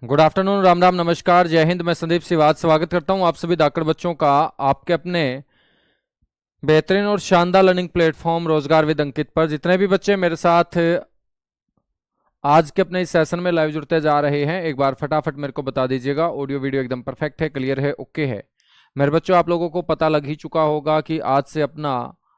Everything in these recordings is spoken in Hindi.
गुड आफ्टरनून, राम राम, नमस्कार, जय हिंद। मैं संदीप सिवाज स्वागत करता हूं आप सभी धाकड़ बच्चों का आपके अपने बेहतरीन और शानदार लर्निंग प्लेटफॉर्म रोजगार विद अंकित पर। जितने भी बच्चे मेरे साथ आज के अपने इस सेशन में लाइव जुड़ते जा रहे हैं, एक बार फटाफट मेरे को बता दीजिएगा ऑडियो वीडियो एकदम परफेक्ट है, क्लियर है, ओके है। मेरे बच्चों, आप लोगों को पता लग ही चुका होगा कि आज से अपना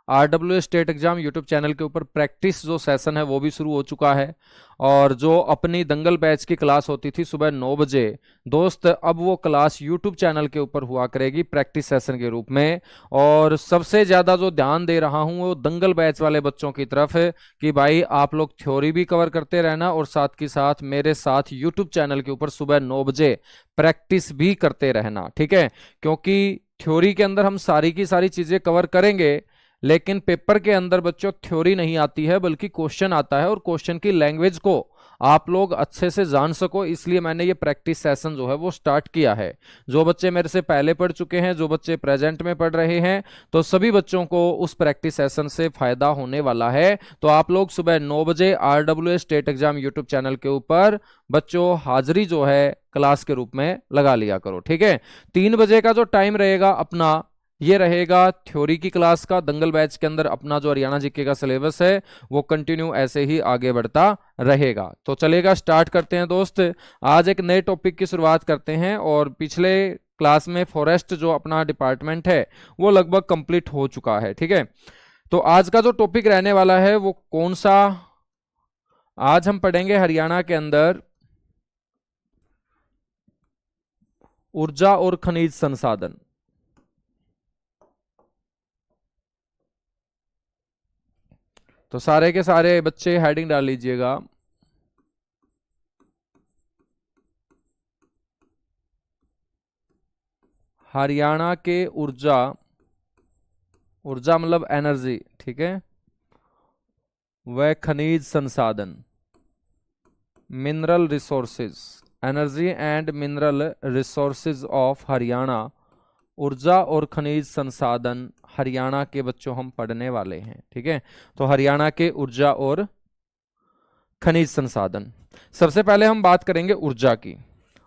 RWA state exam YouTube channel के ऊपर प्रैक्टिस जो सेशन है वो भी शुरू हो चुका है। और जो अपनी दंगल बैच की क्लास होती थी सुबह 9 बजे, दोस्त अब वो क्लास यूट्यूब चैनल के ऊपर हुआ करेगी प्रैक्टिस सेशन के रूप में। और सबसे ज़्यादा जो ध्यान दे रहा हूँ वो दंगल बैच वाले बच्चों की तरफ है कि भाई आप लोग थ्योरी भी कवर करते रहना और साथ के साथ मेरे साथ यूट्यूब चैनल के ऊपर सुबह 9 बजे प्रैक्टिस भी करते रहना, ठीक है। क्योंकि थ्योरी के अंदर हम सारी की सारी चीज़ें कवर करेंगे, लेकिन पेपर के अंदर बच्चों थ्योरी नहीं आती है बल्कि क्वेश्चन आता है, और क्वेश्चन की लैंग्वेज को आप लोग अच्छे से जान सको, इसलिए मैंने ये प्रैक्टिस सेशन जो है वो स्टार्ट किया है। जो बच्चे मेरे से पहले पढ़ चुके हैं, जो बच्चे प्रेजेंट में पढ़ रहे हैं, तो सभी बच्चों को उस प्रैक्टिस सेशन से फायदा होने वाला है। तो आप लोग सुबह 9 बजे RWA state exam YouTube channel के ऊपर बच्चों हाजिरी जो है क्लास के रूप में लगा लिया करो, ठीक है। 3 बजे का जो टाइम रहेगा अपना, ये रहेगा थ्योरी की क्लास का। दंगल बैच के अंदर अपना जो हरियाणा जीके का सिलेबस है वो कंटिन्यू ऐसे ही आगे बढ़ता रहेगा। तो चलेगा, स्टार्ट करते हैं दोस्त। आज एक नए टॉपिक की शुरुआत करते हैं। और पिछले क्लास में फॉरेस्ट जो अपना डिपार्टमेंट है वो लगभग कंप्लीट हो चुका है, ठीक है। तो आज का जो टॉपिक रहने वाला है वो कौन सा, आज हम पढ़ेंगे हरियाणा के अंदर ऊर्जा और खनिज संसाधन। तो सारे के सारे बच्चे हेडिंग डाल लीजिएगा। हरियाणा के ऊर्जा, ऊर्जा मतलब एनर्जी, ठीक है, वह खनिज संसाधन, mineral resources, energy and mineral resources of Haryana. ऊर्जा और खनिज संसाधन हरियाणा के बच्चों हम पढ़ने वाले हैं, ठीक है। तो हरियाणा के ऊर्जा और खनिज संसाधन, सबसे पहले हम बात करेंगे ऊर्जा की।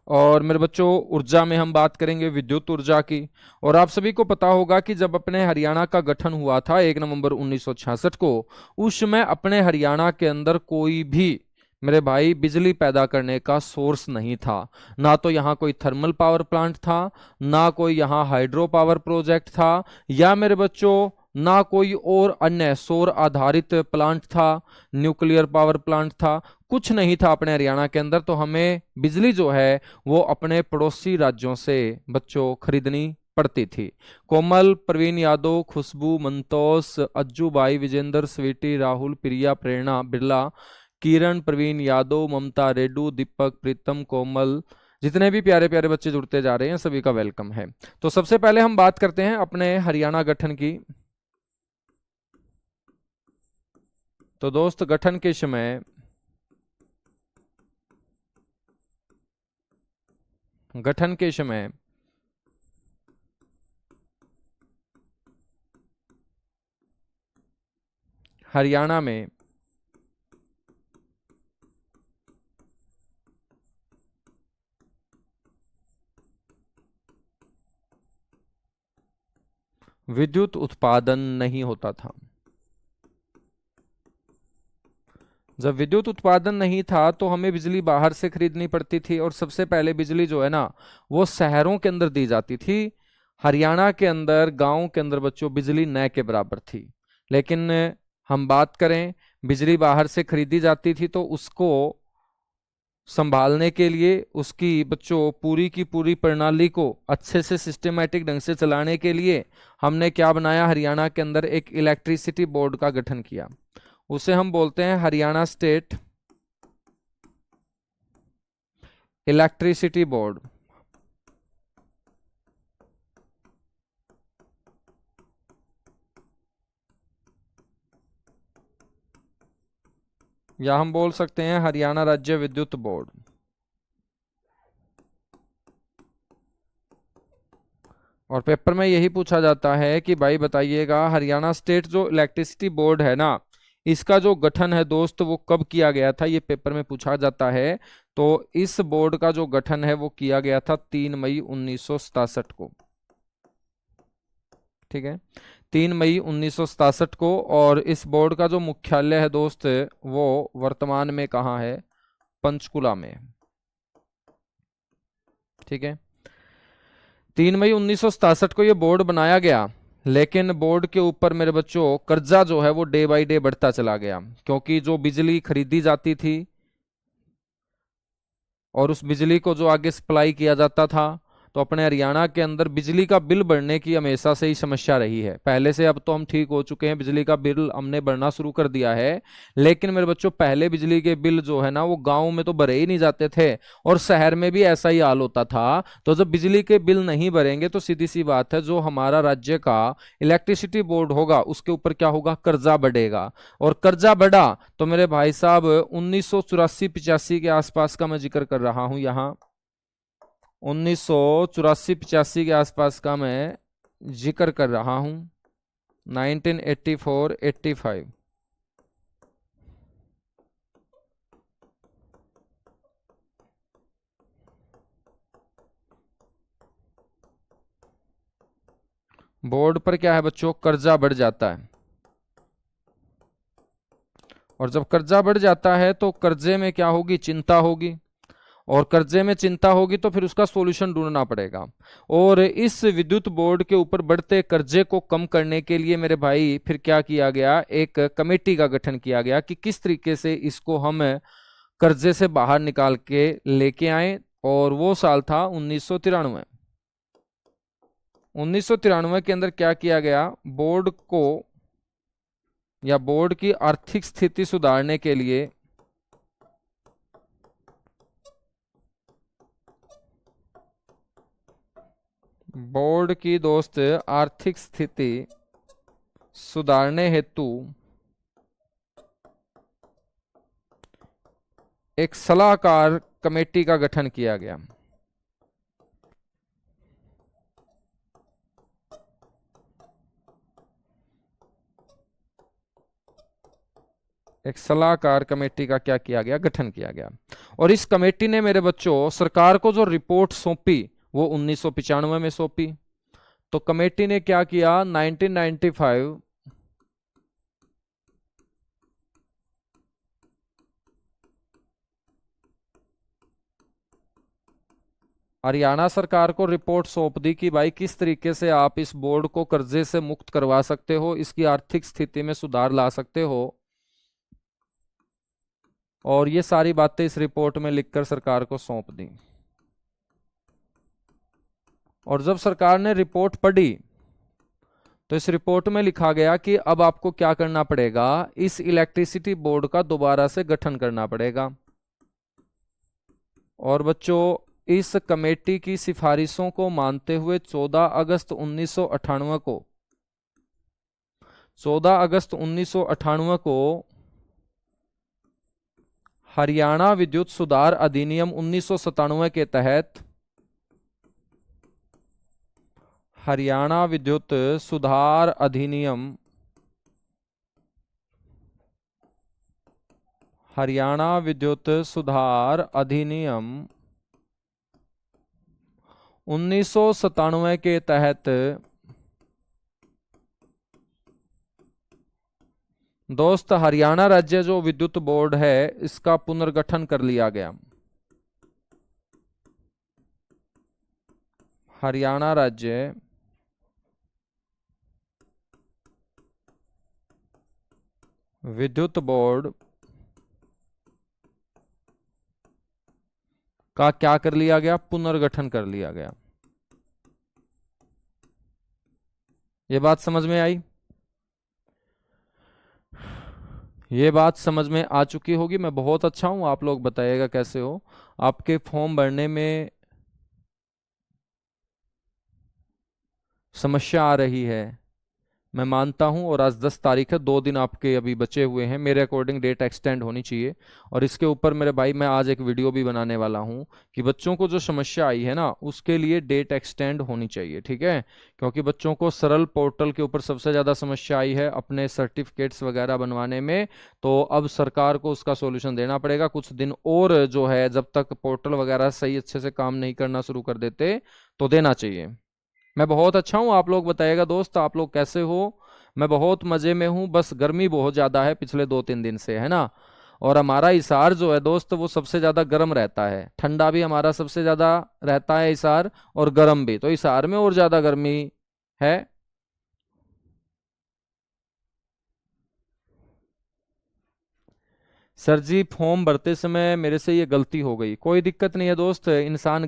और मेरे बच्चों, ऊर्जा में हम बात करेंगे विद्युत ऊर्जा की। और आप सभी को पता होगा कि जब अपने हरियाणा का गठन हुआ था 1 नवंबर 1966 को, उस समय अपने हरियाणा के अंदर कोई भी मेरे भाई बिजली पैदा करने का सोर्स नहीं था। ना तो यहाँ कोई थर्मल पावर प्लांट था, ना कोई यहाँ हाइड्रो पावर प्रोजेक्ट था, या मेरे बच्चों ना कोई और अन्य सौर आधारित प्लांट था, न्यूक्लियर पावर प्लांट था, कुछ नहीं था अपने हरियाणा के अंदर। तो हमें बिजली जो है वो अपने पड़ोसी राज्यों से बच्चों खरीदनी पड़ती थी। कोमल, प्रवीण यादव, खुशबू, मंतोष, अज्जू बाई, विजेंद्र, स्वीटी, राहुल, प्रिया, प्रेरणा बिरला, किरण, प्रवीण यादव, ममता रेड्डू, दीपक, प्रीतम, कोमल, जितने भी प्यारे प्यारे बच्चे जुड़ते जा रहे हैं सभी का वेलकम है। तो सबसे पहले हम बात करते हैं अपने हरियाणा गठन की। तो दोस्त, गठन के समय, गठन के समय हरियाणा में विद्युत उत्पादन नहीं होता था। जब विद्युत उत्पादन नहीं था तो हमें बिजली बाहर से खरीदनी पड़ती थी, और सबसे पहले बिजली जो है ना वो शहरों के अंदर दी जाती थी। हरियाणा के अंदर गांव के अंदर बच्चों बिजली न के बराबर थी। लेकिन हम बात करें, बिजली बाहर से खरीदी जाती थी तो उसको संभालने के लिए, उसकी बच्चों पूरी की पूरी प्रणाली को अच्छे से सिस्टमेटिक ढंग से चलाने के लिए हमने क्या बनाया, हरियाणा के अंदर एक इलेक्ट्रिसिटी बोर्ड का गठन किया। उसे हम बोलते हैं हरियाणा स्टेट इलेक्ट्रिसिटी बोर्ड। या हम बोल सकते हैं हरियाणा राज्य विद्युत बोर्ड। और पेपर में यही पूछा जाता है कि भाई बताइएगा, हरियाणा स्टेट जो इलेक्ट्रिसिटी बोर्ड है ना, इसका जो गठन है दोस्त वो कब किया गया था, ये पेपर में पूछा जाता है। तो इस बोर्ड का जो गठन है वो किया गया था 3 मई 1967 को। ठीक है, 3 मई 1967 को। और इस बोर्ड का जो मुख्यालय है दोस्त वो वर्तमान में कहाँ है, पंचकुला में। ठीक है, 3 मई 1967 को ये बोर्ड बनाया गया, लेकिन बोर्ड के ऊपर मेरे बच्चों कर्जा जो है वो डे बाय डे बढ़ता चला गया, क्योंकि जो बिजली खरीदी जाती थी और उस बिजली को जो आगे सप्लाई किया जाता था, तो अपने हरियाणा के अंदर बिजली का बिल बढ़ने की हमेशा से ही समस्या रही है। पहले से अब तो हम ठीक हो चुके हैं, बिजली का बिल हमने भरना शुरू कर दिया है, लेकिन मेरे बच्चों पहले बिजली के बिल जो है ना वो गांव में तो भरे ही नहीं जाते थे, और शहर में भी ऐसा ही हाल होता था। तो जब बिजली के बिल नहीं भरेंगे तो सीधी सी बात है, जो हमारा राज्य का इलेक्ट्रिसिटी बोर्ड होगा उसके ऊपर क्या होगा, कर्जा बढ़ेगा। और कर्जा बढ़ा तो मेरे भाई साहब 1984-85 के आसपास का मैं जिक्र कर रहा हूं यहाँ, 1984-85 के आसपास का मैं जिक्र कर रहा हूं, 1984-85। बोर्ड पर क्या है बच्चों, कर्जा बढ़ जाता है। और जब कर्जा बढ़ जाता है तो कर्जे में क्या होगी, चिंता होगी, और कर्जे में चिंता होगी तो फिर उसका सॉल्यूशन ढूंढना पड़ेगा। और इस विद्युत बोर्ड के ऊपर बढ़ते कर्जे को कम करने के लिए मेरे भाई फिर क्या किया गया, एक कमेटी का गठन किया गया कि किस तरीके से इसको हम कर्जे से बाहर निकाल के लेके आए। और वो साल था 1993। 1993 के अंदर क्या किया गया, बोर्ड को या बोर्ड की आर्थिक स्थिति सुधारने के लिए बोर्ड की दोस्त आर्थिक स्थिति सुधारने हेतु एक सलाहकार कमेटी का गठन किया गया। एक सलाहकार कमेटी का क्या किया गया, गठन किया गया। और इस कमेटी ने मेरे बच्चों सरकार को जो रिपोर्ट सौंपी वो 1995 में सौंपी। तो कमेटी ने क्या किया, 1995 हरियाणा सरकार को रिपोर्ट सौंप दी कि भाई किस तरीके से आप इस बोर्ड को कर्जे से मुक्त करवा सकते हो, इसकी आर्थिक स्थिति में सुधार ला सकते हो। और ये सारी बातें इस रिपोर्ट में लिखकर सरकार को सौंप दी। और जब सरकार ने रिपोर्ट पढ़ी तो इस रिपोर्ट में लिखा गया कि अब आपको क्या करना पड़ेगा, इस इलेक्ट्रिसिटी बोर्ड का दोबारा से गठन करना पड़ेगा। और बच्चों इस कमेटी की सिफारिशों को मानते हुए 14 अगस्त 1998 को 14 अगस्त 1998 को हरियाणा विद्युत सुधार अधिनियम 1997 के तहत हरियाणा विद्युत सुधार अधिनियम हरियाणा विद्युत सुधार अधिनियम 1997 के तहत दोस्त हरियाणा राज्य जो विद्युत बोर्ड है इसका पुनर्गठन कर लिया गया। हरियाणा राज्य विद्युत बोर्ड का क्या कर लिया गया, पुनर्गठन कर लिया गया। ये बात समझ में आई, ये बात समझ में आ चुकी होगी। मैं बहुत अच्छा हूं, आप लोग बताइएगा कैसे हो। आपके फॉर्म भरने में समस्या आ रही है मैं मानता हूं, और आज 10 तारीख है, 2 दिन आपके अभी बचे हुए हैं, मेरे अकॉर्डिंग डेट एक्सटेंड होनी चाहिए। और इसके ऊपर मेरे भाई मैं आज एक वीडियो भी बनाने वाला हूं कि बच्चों को जो समस्या आई है ना उसके लिए डेट एक्सटेंड होनी चाहिए, ठीक है। क्योंकि बच्चों को सरल पोर्टल के ऊपर सबसे ज़्यादा समस्या आई है अपने सर्टिफिकेट्स वगैरह बनवाने में। तो अब सरकार को उसका सॉल्यूशन देना पड़ेगा कुछ दिन और, जो है जब तक पोर्टल वगैरह सही अच्छे से काम नहीं करना शुरू कर देते तो देना चाहिए। मैं बहुत अच्छा हूँ, आप लोग बताइएगा दोस्त, आप लोग कैसे हो। मैं बहुत मजे में हूँ, बस गर्मी बहुत ज्यादा है पिछले 2-3 दिन से, है ना। और हमारा हिसार जो है दोस्त वो सबसे ज्यादा गर्म रहता है, ठंडा भी हमारा सबसे ज्यादा रहता है हिसार, और गर्म भी, तो हिसार में और ज्यादा गर्मी है। सर जी फॉर्म भरते समय मेरे से ये गलती हो गई, कोई दिक्कत नहीं है दोस्त, इंसान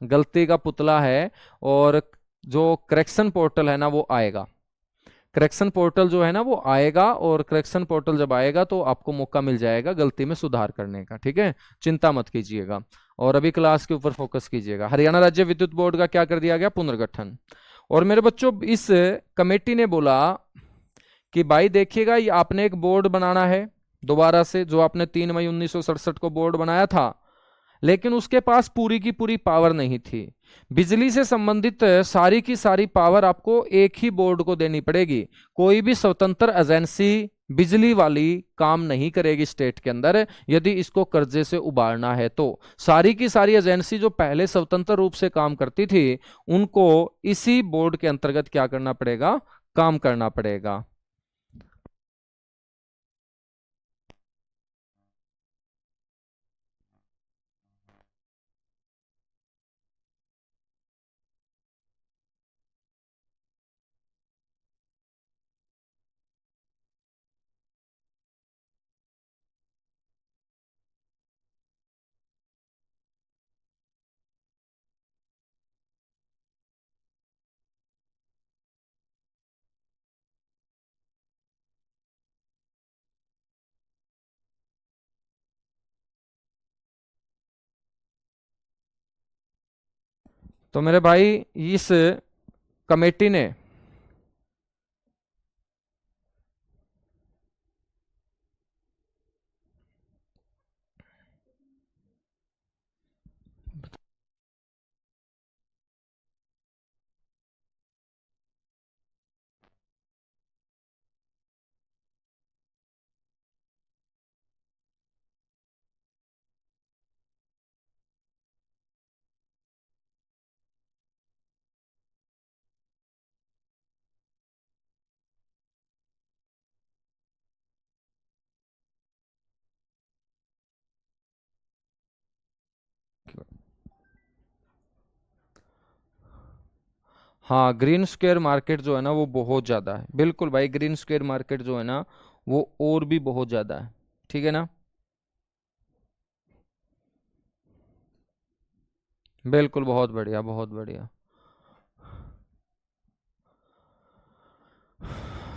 गलती का पुतला है। और जो करेक्शन पोर्टल है ना वो आएगा, करेक्शन पोर्टल जो है ना वो आएगा, और करेक्शन पोर्टल जब आएगा तो आपको मौका मिल जाएगा गलती में सुधार करने का, ठीक है। चिंता मत कीजिएगा, और अभी क्लास के ऊपर फोकस कीजिएगा। हरियाणा राज्य विद्युत बोर्ड का क्या कर दिया गया, पुनर्गठन। और मेरे बच्चों इस कमेटी ने बोला कि भाई देखिएगा, ये आपने एक बोर्ड बनाना है दोबारा से, जो आपने 3 मई 1967 को बोर्ड बनाया था, लेकिन उसके पास पूरी की पूरी पावर नहीं थी। बिजली से संबंधित सारी की सारी पावर आपको एक ही बोर्ड को देनी पड़ेगी। कोई भी स्वतंत्र एजेंसी बिजली वाली काम नहीं करेगी स्टेट के अंदर, यदि इसको कर्जे से उबारना है तो। सारी की सारी एजेंसी जो पहले स्वतंत्र रूप से काम करती थी उनको इसी बोर्ड के अंतर्गत क्या करना पड़ेगा, काम करना पड़ेगा। तो मेरे भाई इस कमेटी ने हाँ, ग्रीन स्क्वायर मार्केट जो है ना वो बहुत ज़्यादा है, बिल्कुल भाई, ग्रीन स्क्वायर मार्केट जो है ना वो और भी बहुत ज़्यादा है, ठीक है ना। बिल्कुल, बहुत बढ़िया बहुत बढ़िया।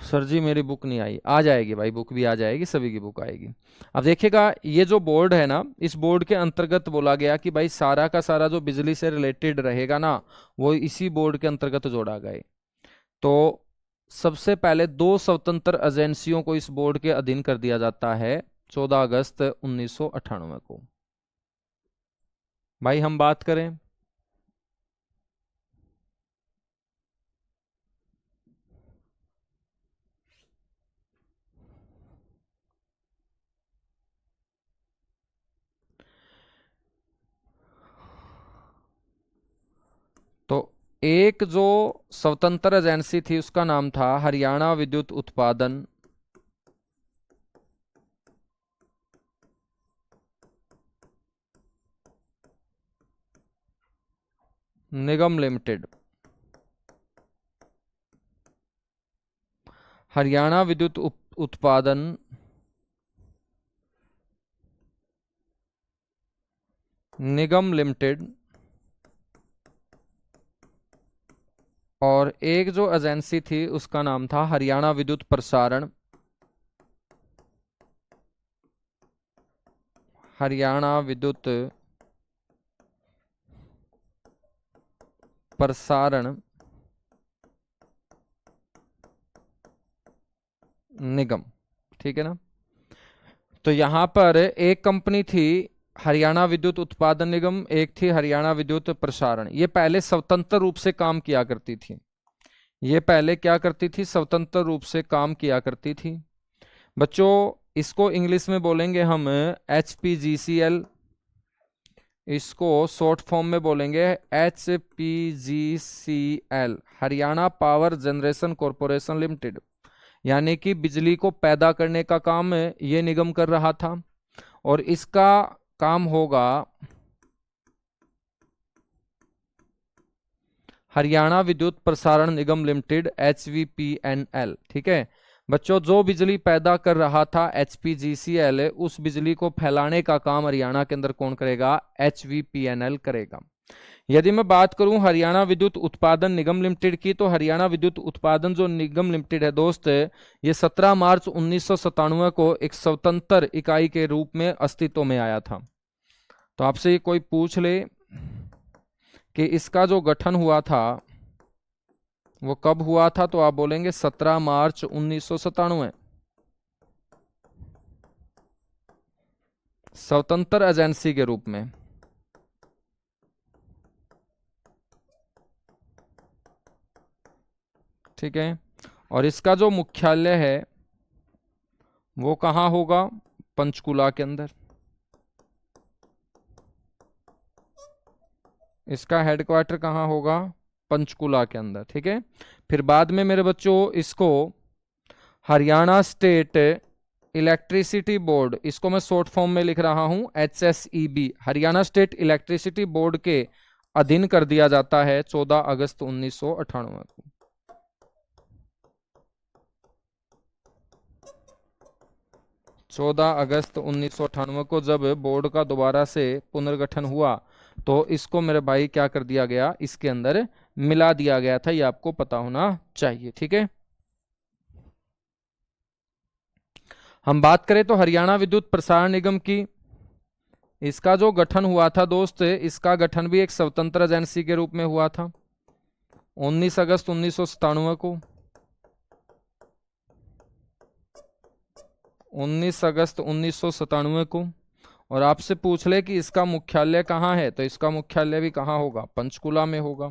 सर जी मेरी बुक नहीं आई, आ जाएगी भाई, बुक भी आ जाएगी, सभी की बुक आएगी। अब देखिएगा, ये जो बोर्ड है ना, इस बोर्ड के अंतर्गत बोला गया कि भाई सारा का सारा जो बिजली से रिलेटेड रहेगा ना वो इसी बोर्ड के अंतर्गत जोड़ा गया है। तो सबसे पहले दो स्वतंत्र एजेंसियों को इस बोर्ड के अधीन कर दिया जाता है 14 अगस्त 1998 को। भाई हम बात करें, तो एक जो स्वतंत्र एजेंसी थी उसका नाम था हरियाणा विद्युत उत्पादन निगम लिमिटेड। हरियाणा विद्युत उत्पादन निगम लिमिटेड। और एक जो एजेंसी थी उसका नाम था हरियाणा विद्युत प्रसारण, हरियाणा विद्युत प्रसारण निगम, ठीक है ना। तो यहाँ पर एक कंपनी थी हरियाणा विद्युत उत्पादन निगम, एक थी हरियाणा विद्युत प्रसारण। ये पहले स्वतंत्र रूप से काम किया करती थी। ये पहले क्या करती थी? स्वतंत्र रूप से काम किया करती थी। बच्चों इसको इंग्लिश में बोलेंगे हम HPGCL, इसको शॉर्ट फॉर्म में बोलेंगे HPGCL, Haryana power generation corporation limited. यानी कि बिजली को पैदा करने का काम ये निगम कर रहा था। और इसका काम होगा हरियाणा विद्युत प्रसारण निगम लिमिटेड, HVPNL, ठीक है बच्चों। जो बिजली पैदा कर रहा था HPGCL, उस बिजली को फैलाने का काम हरियाणा के अंदर कौन करेगा? HVPNL करेगा। यदि मैं बात करूं हरियाणा विद्युत उत्पादन निगम लिमिटेड की, तो हरियाणा विद्युत उत्पादन जो निगम लिमिटेड है दोस्त, ये 17 मार्च 1997 को एक स्वतंत्र इकाई के रूप में अस्तित्व में आया था। तो आपसे ये कोई पूछ ले कि इसका जो गठन हुआ था वो कब हुआ था, तो आप बोलेंगे 17 मार्च 1997, स्वतंत्र एजेंसी के रूप में। ठीक है, और इसका जो मुख्यालय है वो कहाँ होगा? पंचकुला के अंदर। इसका हेडक्वार्टर कहाँ होगा? पंचकुला के अंदर, ठीक है। फिर बाद में मेरे बच्चों इसको हरियाणा स्टेट इलेक्ट्रिसिटी बोर्ड, इसको मैं शॉर्ट फॉर्म में लिख रहा हूं HSEB, Haryana state electricity board के अधीन कर दिया जाता है 14 अगस्त 1998 को। 14 अगस्त 1998 को जब बोर्ड का दोबारा से पुनर्गठन हुआ, तो इसको मेरे भाई क्या कर दिया गया? इसके अंदर मिला दिया गया था। ये आपको पता होना चाहिए, ठीक है। हम बात करें तो हरियाणा विद्युत प्रसारण निगम की, इसका जो गठन हुआ था दोस्त, इसका गठन भी एक स्वतंत्र एजेंसी के रूप में हुआ था 19 अगस्त 1997 को। 19 अगस्त 1997 को। और आपसे पूछ ले कि इसका मुख्यालय कहाँ है, तो इसका मुख्यालय भी कहाँ होगा? पंचकुला में होगा,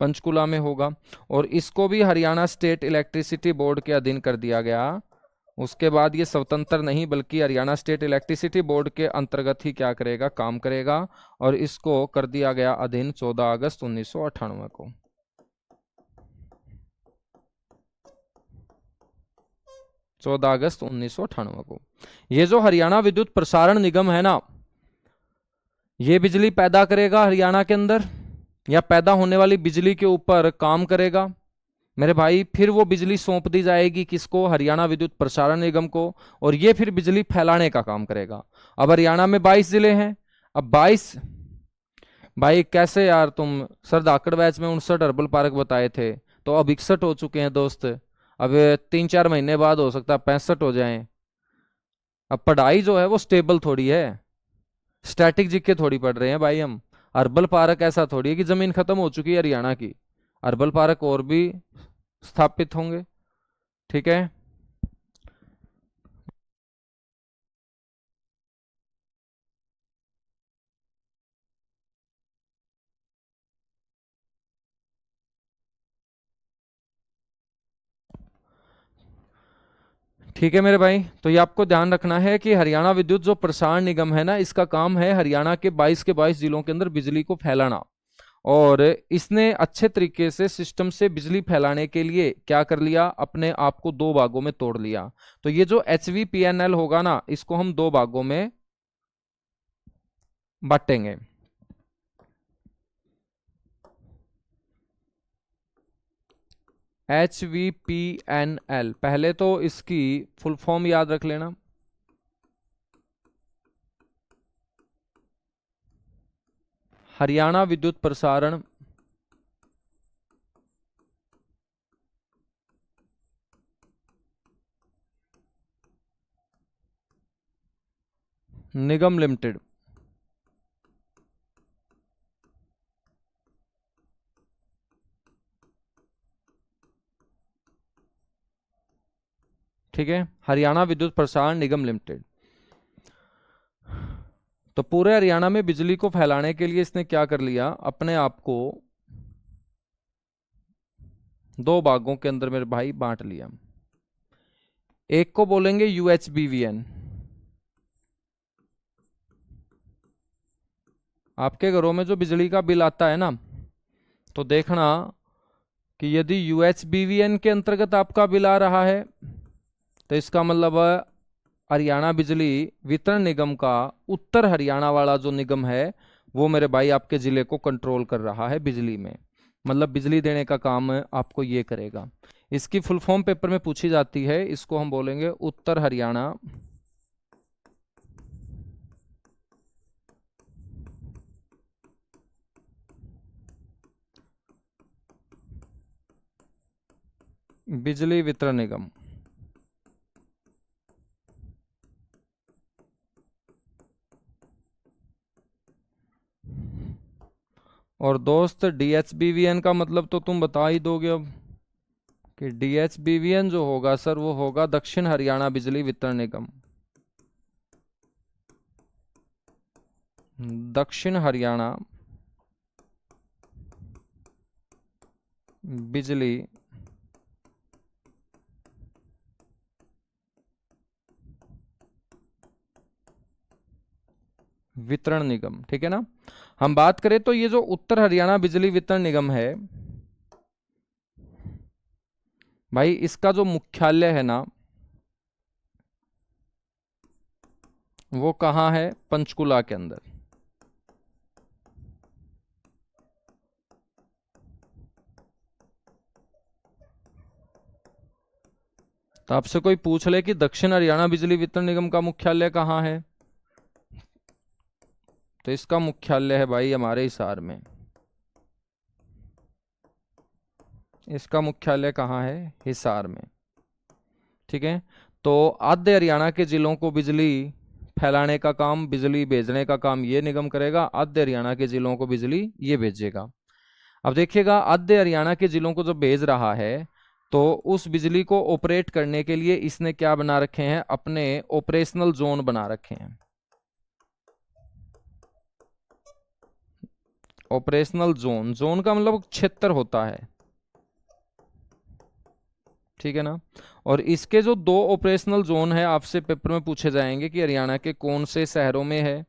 पंचकुला में होगा। और इसको भी हरियाणा स्टेट इलेक्ट्रिसिटी बोर्ड के अधीन कर दिया गया। उसके बाद ये स्वतंत्र नहीं बल्कि हरियाणा स्टेट इलेक्ट्रिसिटी बोर्ड के अंतर्गत ही क्या करेगा? काम करेगा। और इसको कर दिया गया अधीन 14 अगस्त 1998 को। 14 अगस्त 1998 को। ये जो हरियाणा विद्युत प्रसारण निगम है ना, ये बिजली पैदा करेगा हरियाणा के अंदर, या पैदा होने वाली बिजली के ऊपर काम करेगा मेरे भाई। फिर वो बिजली सौंप दी जाएगी किसको? हरियाणा विद्युत प्रसारण निगम को। और ये फिर बिजली फैलाने का काम करेगा। अब हरियाणा में 22 जिले हैं। अब 22 भाई कैसे यार, तुम सर धाकड़ बैच में 59 हर्बल पार्क बताए थे, तो अब 61 हो चुके हैं दोस्त। अब 3-4 महीने बाद हो सकता है 65 हो जाएं। अब पढ़ाई जो है वो स्टेबल थोड़ी है, स्टैटिक जीके थोड़ी पढ़ रहे हैं भाई हम। अर्बल पार्क ऐसा थोड़ी है कि जमीन खत्म हो चुकी है हरियाणा की। अर्बल पार्क और भी स्थापित होंगे, ठीक है। ठीक है मेरे भाई, तो ये आपको ध्यान रखना है कि हरियाणा विद्युत जो प्रसारण निगम है ना, इसका काम है हरियाणा के 22 के 22 जिलों के अंदर बिजली को फैलाना। और इसने अच्छे तरीके से सिस्टम से बिजली फैलाने के लिए क्या कर लिया? अपने आप को दो भागों में तोड़ लिया। तो ये जो HVPNL होगा ना, इसको हम दो भागों में बांटेंगे। HVPNL, पहले तो इसकी फुल फॉर्म याद रख लेना। हरियाणा विद्युत प्रसारण निगम लिमिटेड। ठीक है, हरियाणा विद्युत प्रसारण निगम लिमिटेड। तो पूरे हरियाणा में बिजली को फैलाने के लिए इसने क्या कर लिया, अपने आप को दो भागों के अंदर मेरे भाई बांट लिया। एक को बोलेंगे यूएचबीवीएन। आपके घरों में जो बिजली का बिल आता है ना, तो देखना कि यदि यूएचबीवीएन के अंतर्गत आपका बिल आ रहा है तो इसका मतलब हरियाणा बिजली वितरण निगम का उत्तर हरियाणा वाला जो निगम है वो मेरे भाई आपके जिले को कंट्रोल कर रहा है बिजली में, मतलब बिजली देने का काम आपको ये करेगा। इसकी फुल फॉर्म पेपर में पूछी जाती है, इसको हम बोलेंगे उत्तर हरियाणा बिजली वितरण निगम। और दोस्त डीएचबीवीएन का मतलब तो तुम बता ही दोगे अब कि डीएचबीवीएन जो होगा सर वो होगा दक्षिण हरियाणा बिजली वितरण निगम। दक्षिण हरियाणा बिजली वितरण निगम, ठीक है ना। हम बात करें तो ये जो उत्तर हरियाणा बिजली वितरण निगम है भाई, इसका जो मुख्यालय है ना वो कहाँ है, पंचकुला के अंदर। तो आपसे कोई पूछ ले कि दक्षिण हरियाणा बिजली वितरण निगम का मुख्यालय कहाँ है, तो इसका मुख्यालय है भाई हमारे हिसार में। इसका मुख्यालय कहाँ है, हिसार में, ठीक है। तो आधे हरियाणा के जिलों को बिजली फैलाने का काम, बिजली भेजने का काम ये निगम करेगा, आधे हरियाणा के जिलों को बिजली ये भेजेगा। अब देखिएगा, आधे हरियाणा के जिलों को जब भेज रहा है तो उस बिजली को ऑपरेट करने के लिए इसने क्या बना रखे हैं, अपने ऑपरेशनल जोन बना रखे हैं। ऑपरेशनल जोन, जोन का मतलब क्षेत्र होता है, ठीक है ना। और इसके जो दो ऑपरेशनल जोन है आपसे पेपर में पूछे जाएंगे कि हरियाणा के कौन से शहरों में है।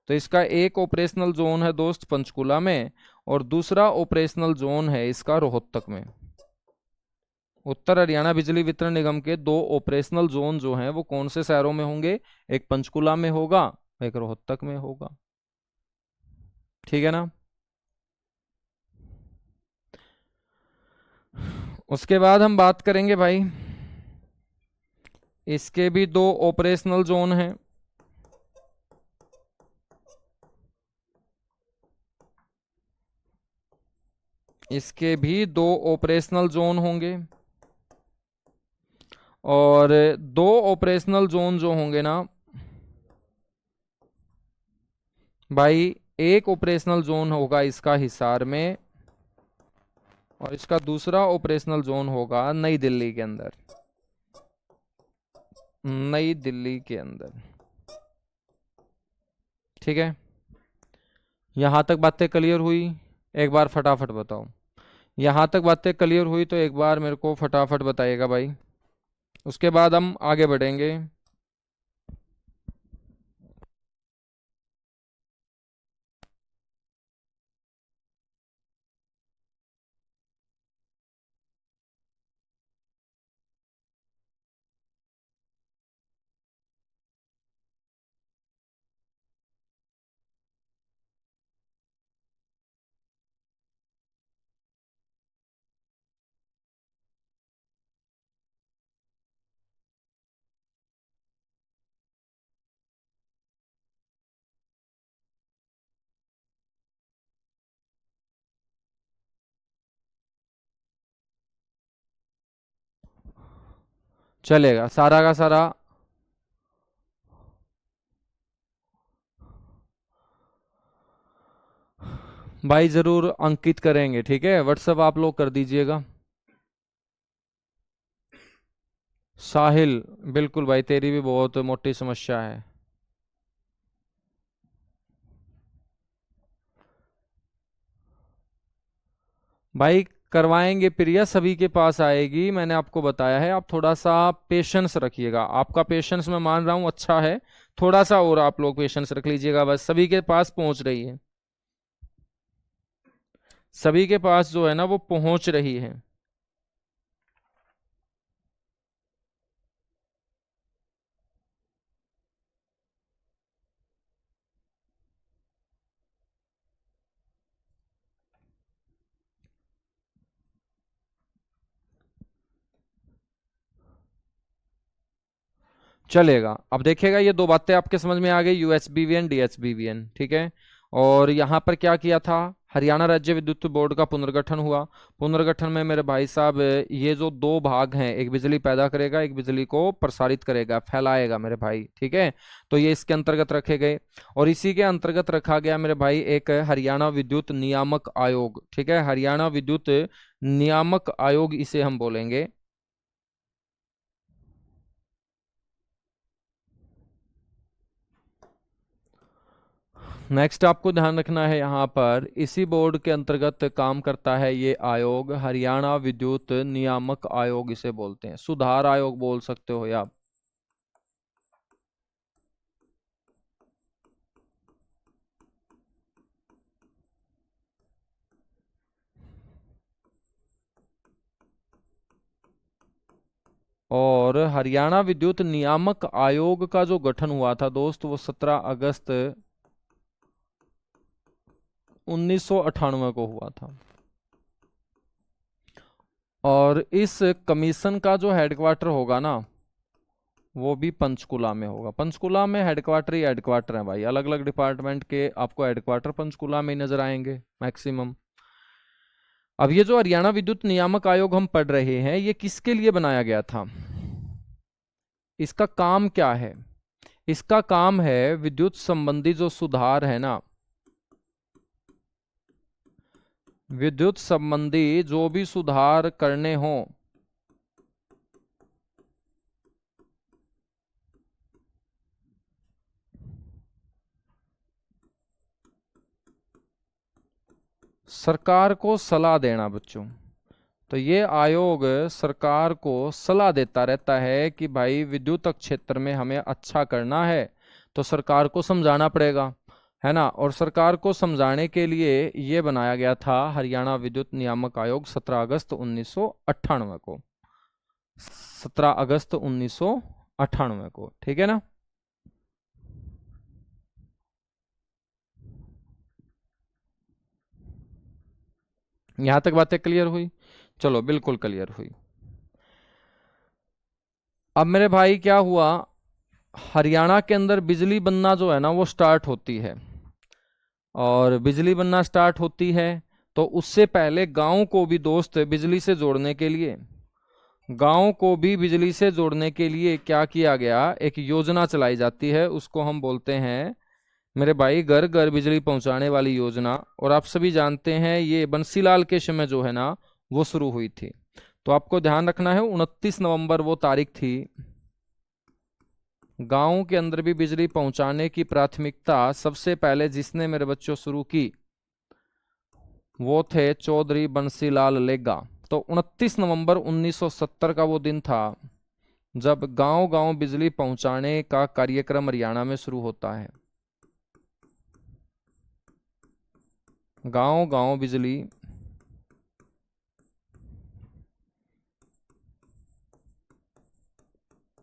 तो इसका एक ऑपरेशनल जोन है दोस्त पंचकुला में, और दूसरा ऑपरेशनल जोन है इसका रोहतक में। उत्तर हरियाणा बिजली वितरण निगम के दो ऑपरेशनल जोन जो हैं वो कौन से शहरों में होंगे, एक पंचकुला में होगा, एक रोहतक में होगा, ठीक है ना। उसके बाद हम बात करेंगे भाई, इसके भी दो ऑपरेशनल जोन हैं। इसके भी दो ऑपरेशनल जोन होंगे, और दो ऑपरेशनल जोन जो होंगे ना भाई, एक ऑपरेशनल जोन होगा इसका हिसार में, और इसका दूसरा ऑपरेशनल जोन होगा नई दिल्ली के अंदर। नई दिल्ली के अंदर, ठीक है। यहां तक बातें क्लियर हुई, एक बार फटाफट बताओ। यहां तक बातें क्लियर हुई तो एक बार मेरे को फटाफट बताइएगा भाई, उसके बाद हम आगे बढ़ेंगे। चलेगा सारा का सारा। भाई जरूर अंकित करेंगे, ठीक है, व्हाट्सअप आप लोग कर दीजिएगा। साहिल, बिल्कुल भाई, तेरी भी बहुत मोटी समस्या है। भाई करवाएंगे प्रिया, सभी के पास आएगी, मैंने आपको बताया है। आप थोड़ा सा पेशेंस रखिएगा, आपका पेशेंस मैं मान रहा हूँ अच्छा है। थोड़ा सा और आप लोग पेशेंस रख लीजिएगा, बस सभी के पास पहुंच रही है। सभी के पास जो है ना वो पहुंच रही है। चलेगा। अब देखिएगा, ये दो बातें आपके समझ में आ गई, यूएसबीवीएन डीएचबीवीएन, ठीक है। और यहाँ पर क्या किया था, हरियाणा राज्य विद्युत बोर्ड का पुनर्गठन हुआ। पुनर्गठन में मेरे भाई साहब ये जो दो भाग हैं, एक बिजली पैदा करेगा, एक बिजली को प्रसारित करेगा, फैलाएगा मेरे भाई, ठीक है। तो ये इसके अंतर्गत रखे गए। और इसी के अंतर्गत रखा गया मेरे भाई एक हरियाणा विद्युत नियामक आयोग, ठीक है, हरियाणा विद्युत नियामक आयोग इसे हम बोलेंगे। नेक्स्ट आपको ध्यान रखना है, यहाँ पर इसी बोर्ड के अंतर्गत काम करता है ये आयोग, हरियाणा विद्युत नियामक आयोग इसे बोलते हैं, सुधार आयोग बोल सकते हो या आप। और हरियाणा विद्युत नियामक आयोग का जो गठन हुआ था दोस्त, वो 17 अगस्त 1998 को हुआ था। और इस कमीशन का जो हेडक्वार्टर होगा ना, वो भी पंचकुला में होगा। पंचकुला में हेडक्वार्टर ही हेडक्वार्टर है भाई, अलग अलग डिपार्टमेंट के आपको हेडक्वार्टर पंचकुला में ही नजर आएंगे मैक्सिमम। अब ये जो हरियाणा विद्युत नियामक आयोग हम पढ़ रहे हैं, ये किसके लिए बनाया गया था, इसका काम क्या है। इसका काम है विद्युत संबंधी जो सुधार है ना, विद्युत संबंधी जो भी सुधार करने हो, सरकार को सलाह देना बच्चों। तो ये आयोग सरकार को सलाह देता रहता है कि भाई विद्युत क्षेत्र में हमें अच्छा करना है, तो सरकार को समझाना पड़ेगा, है ना। और सरकार को समझाने के लिए ये बनाया गया था हरियाणा विद्युत नियामक आयोग 17 अगस्त 1998 को, 17 अगस्त 1998 को, ठीक है ना। यहां तक बातें क्लियर हुई। चलो बिल्कुल क्लियर हुई। अब मेरे भाई क्या हुआ, हरियाणा के अंदर बिजली बनना जो है ना वो स्टार्ट होती है। और बिजली बनना स्टार्ट होती है, तो उससे पहले गांव को भी दोस्त बिजली से जोड़ने के लिए, गांव को भी बिजली से जोड़ने के लिए क्या किया गया, एक योजना चलाई जाती है, उसको हम बोलते हैं मेरे भाई घर घर बिजली पहुंचाने वाली योजना। और आप सभी जानते हैं ये बंसीलाल के समय जो है ना वो शुरू हुई थी। तो आपको ध्यान रखना है, 29 नवंबर वो तारीख थी। गांव के अंदर भी बिजली पहुंचाने की प्राथमिकता सबसे पहले जिसने मेरे बच्चों शुरू की, वो थे चौधरी बंसीलाल लेगा। तो 29 नवंबर 1970 का वो दिन था जब गांव गांव बिजली पहुंचाने का कार्यक्रम हरियाणा में शुरू होता है। गांव गांव बिजली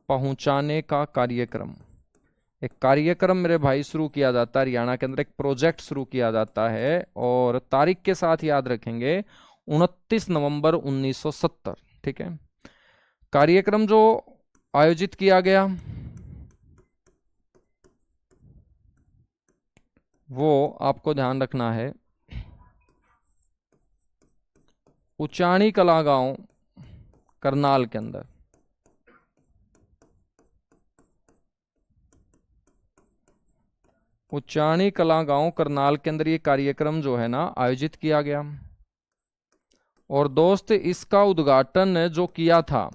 पहुंचाने का कार्यक्रम, एक कार्यक्रम मेरे भाई शुरू किया जाता है हरियाणा के अंदर, एक प्रोजेक्ट शुरू किया जाता है। और तारीख के साथ याद रखेंगे, 29 नवंबर 1970, ठीक है। कार्यक्रम जो आयोजित किया गया वो आपको ध्यान रखना है, उचानी कला गांव करनाल के अंदर। उचानी कला गांव करनाल के अंदर ये कार्यक्रम जो है ना आयोजित किया गया। और दोस्त इसका उद्घाटन जो किया था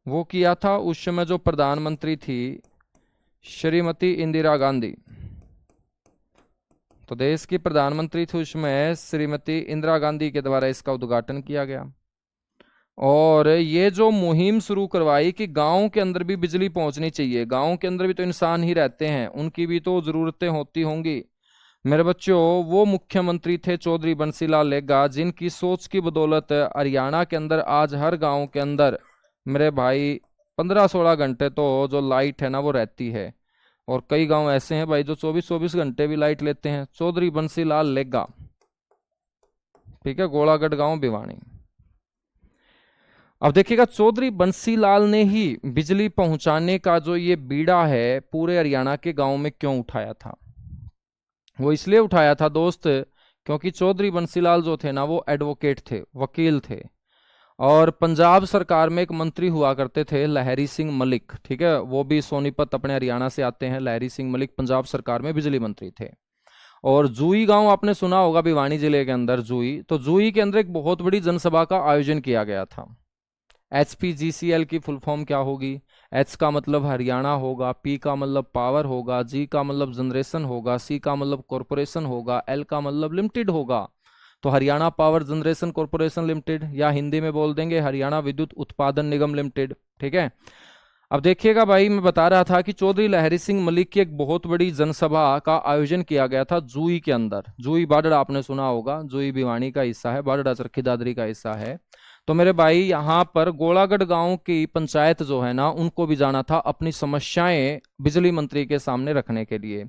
वो किया था उस समय जो प्रधानमंत्री थी श्रीमती इंदिरा गांधी। तो देश की प्रधानमंत्री थी उसमें श्रीमती इंदिरा गांधी के द्वारा इसका उद्घाटन किया गया। और ये जो मुहिम शुरू करवाई कि गांव के अंदर भी बिजली पहुंचनी चाहिए, गांव के अंदर भी तो इंसान ही रहते हैं, उनकी भी तो जरूरतें होती होंगी। मेरे बच्चों, वो मुख्यमंत्री थे चौधरी बंसीलाल लेगा, जिनकी सोच की बदौलत हरियाणा के अंदर आज हर गांव के अंदर मेरे भाई 15-16 घंटे तो जो लाइट है ना वो रहती है। और कई गांव ऐसे हैं भाई जो 24-24 घंटे भी लाइट लेते हैं। चौधरी बंसीलाल लेगा, ठीक है, गोलागढ़ गांव भिवानी। अब देखिएगा, चौधरी बंसीलाल ने ही बिजली पहुंचाने का जो ये बीड़ा है पूरे हरियाणा के गांव में क्यों उठाया था। वो इसलिए उठाया था दोस्त, क्योंकि चौधरी बंसीलाल जो थे ना वो एडवोकेट थे, वकील थे। और पंजाब सरकार में एक मंत्री हुआ करते थे लहरी सिंह मलिक, ठीक है, वो भी सोनीपत अपने हरियाणा से आते हैं। लहरी सिंह मलिक पंजाब सरकार में बिजली मंत्री थे। और जूही गांव आपने सुना होगा भिवानी जिले के अंदर, जूही। तो जूही के अंदर एक बहुत बड़ी जनसभा का आयोजन किया गया था। HPGCL की फुल फॉर्म क्या होगी? H का मतलब हरियाणा होगा, P का मतलब पावर होगा, G का मतलब जनरेशन होगा, C का मतलब कॉरपोरेशन होगा, L का मतलब लिमिटेड होगा। तो Haryana power generation corporation limited, या हिंदी में बोल देंगे हरियाणा विद्युत उत्पादन निगम लिमिटेड, ठीक है। अब देखिएगा भाई, मैं बता रहा था कि चौधरी लहरी सिंह मलिक की एक बहुत बड़ी जनसभा का आयोजन किया गया था जूही के अंदर। जूही बाडड़ा आपने सुना होगा, जूही भिवानी का हिस्सा है, बाडड़ा चरखी दादरी का हिस्सा है। तो मेरे भाई यहाँ पर गोलागढ़ गांव की पंचायत जो है ना, उनको भी जाना था अपनी समस्याएं बिजली मंत्री के सामने रखने के लिए।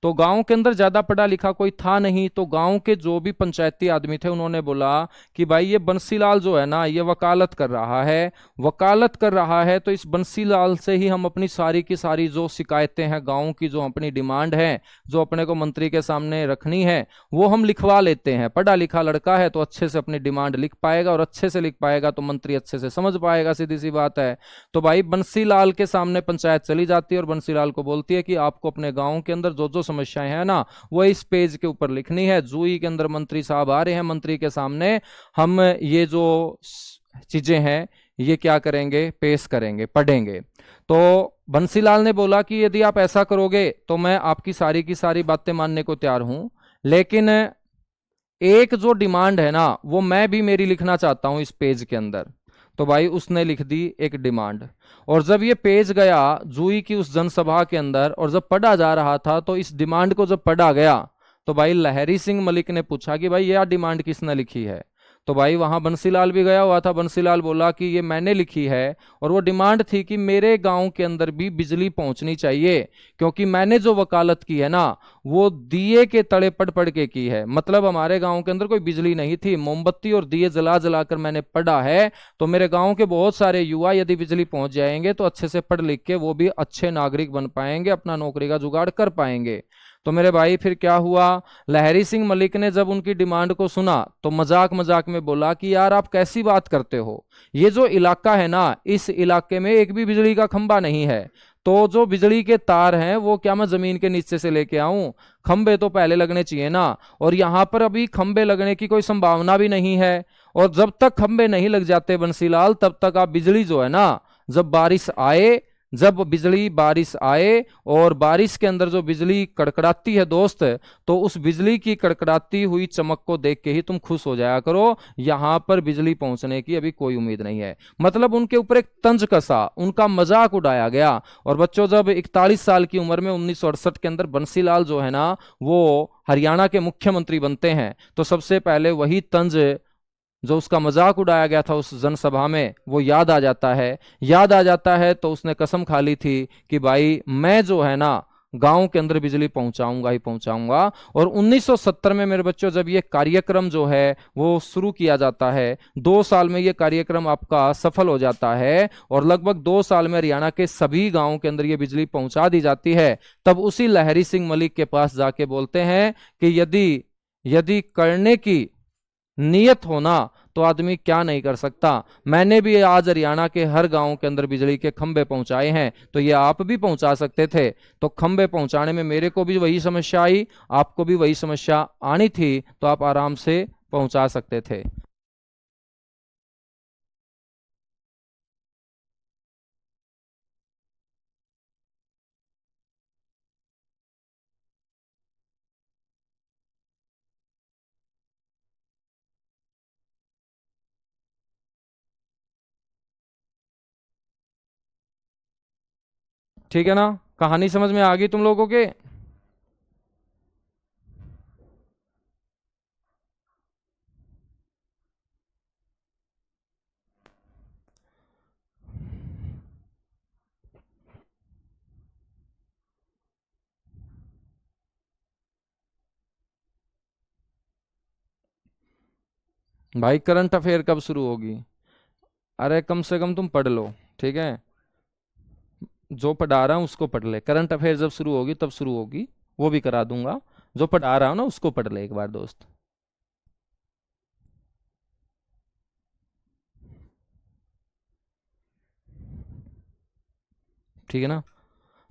तो गांव के अंदर ज्यादा पढ़ा लिखा कोई था नहीं, तो गांव के जो भी पंचायती आदमी थे उन्होंने बोला कि भाई ये बंसीलाल जो है ना ये वकालत कर रहा है, वकालत कर रहा है, तो इस बंसीलाल से ही हम अपनी सारी की सारी जो शिकायतें हैं गांव की, जो अपनी डिमांड है, जो अपने को मंत्री के सामने रखनी है, वो हम लिखवा लेते हैं। पढ़ा लिखा लड़का है तो अच्छे से अपनी डिमांड लिख पाएगा, और अच्छे से लिख पाएगा तो मंत्री अच्छे से समझ पाएगा, सीधी सी बात है। तो भाई बंसीलाल के सामने पंचायत चली जाती है और बंसीलाल को बोलती है कि आपको अपने गांव के अंदर जो जो समस्याएं हैं ना वो इस पेज के ऊपर लिखनी है। जूही के अंदर मंत्री साहब आ रहे हैं, मंत्री के सामने हम ये जो चीजें हैं ये क्या करेंगे, पेश करेंगे, पढ़ेंगे। तो बंसीलाल ने बोला कि यदि आप ऐसा करोगे तो मैं आपकी सारी की सारी बातें मानने को तैयार हूं, लेकिन एक जो डिमांड है ना वो मैं भी मेरी लिखना चाहता हूं इस पेज के अंदर। तो भाई उसने लिख दी एक डिमांड। और जब ये पेज गया जूही की उस जनसभा के अंदर, और जब पढ़ा जा रहा था, तो इस डिमांड को जब पढ़ा गया तो भाई लहरी सिंह मलिक ने पूछा कि भाई यह डिमांड किसने लिखी है। तो भाई वहां बंसीलाल भी गया हुआ था। बंसीलाल बोला कि ये मैंने लिखी है, और वो डिमांड थी कि मेरे गांव के अंदर भी बिजली पहुंचनी चाहिए, क्योंकि मैंने जो वकालत की है ना वो दिए के तले पड़ पड़ के की है। मतलब हमारे गांव के अंदर कोई बिजली नहीं थी, मोमबत्ती और दिए जला जला कर मैंने पढ़ा है। तो मेरे गांव के बहुत सारे युवा यदि बिजली पहुंच जाएंगे तो अच्छे से पढ़ लिख के वो भी अच्छे नागरिक बन पाएंगे, अपना नौकरी का जुगाड़ कर पाएंगे। तो मेरे भाई फिर क्या हुआ, लहरी सिंह मलिक ने जब उनकी डिमांड को सुना तो मजाक मजाक में बोला कि यार आप कैसी बात करते हो, ये जो इलाका है ना इस इलाके में एक भी बिजली का खंबा नहीं है, तो जो बिजली के तार हैं वो क्या मैं जमीन के नीचे से लेके आऊं? खंबे तो पहले लगने चाहिए ना, और यहां पर अभी खंबे लगने की कोई संभावना भी नहीं है। और जब तक खंबे नहीं लग जाते बंसीलाल, तब तक आप बिजली जो है ना, जब बारिश आए, जब बिजली बारिश आए और बारिश के अंदर जो बिजली कड़कड़ाती है दोस्त, तो उस बिजली की कड़कड़ाती हुई चमक को देख के ही तुम खुश हो जाया करो। यहां पर बिजली पहुंचने की अभी कोई उम्मीद नहीं है। मतलब उनके ऊपर एक तंज कसा, उनका मजाक उड़ाया गया। और बच्चों, जब 41 साल की उम्र में 1968 के अंदर बंसीलाल जो है ना वो हरियाणा के मुख्यमंत्री बनते हैं, तो सबसे पहले वही तंज जो उसका मजाक उड़ाया गया था उस जनसभा में वो याद आ जाता है। याद आ जाता है तो उसने कसम खा ली थी कि भाई मैं जो है ना गांव के अंदर बिजली पहुंचाऊंगा ही पहुंचाऊंगा। और 1970 में मेरे बच्चों जब ये कार्यक्रम जो है वो शुरू किया जाता है, 2 साल में ये कार्यक्रम आपका सफल हो जाता है, और लगभग 2 साल में हरियाणा के सभी गांवों के अंदर ये बिजली पहुंचा दी जाती है। तब उसी लहरी सिंह मलिक के पास जाके बोलते हैं कि यदि यदि करने की नियत होना तो आदमी क्या नहीं कर सकता। मैंने भी आज हरियाणा के हर गांव के अंदर बिजली के खंभे पहुंचाए हैं, तो ये आप भी पहुंचा सकते थे। तो खंभे पहुंचाने में मेरे को भी वही समस्या आई, आपको भी वही समस्या आनी थी, तो आप आराम से पहुंचा सकते थे। ठीक है ना, कहानी समझ में आ गई तुम लोगों के? भाई करंट अफेयर कब शुरू होगी? अरे कम से कम तुम पढ़ लो, ठीक है? जो पढ़ा रहा हूँ उसको पढ़ ले, करंट अफेयर जब शुरू होगी तब शुरू होगी, वो भी करा दूंगा। जो पढ़ा रहा हूँ ना उसको पढ़ ले एक बार दोस्त। ठीक है ना?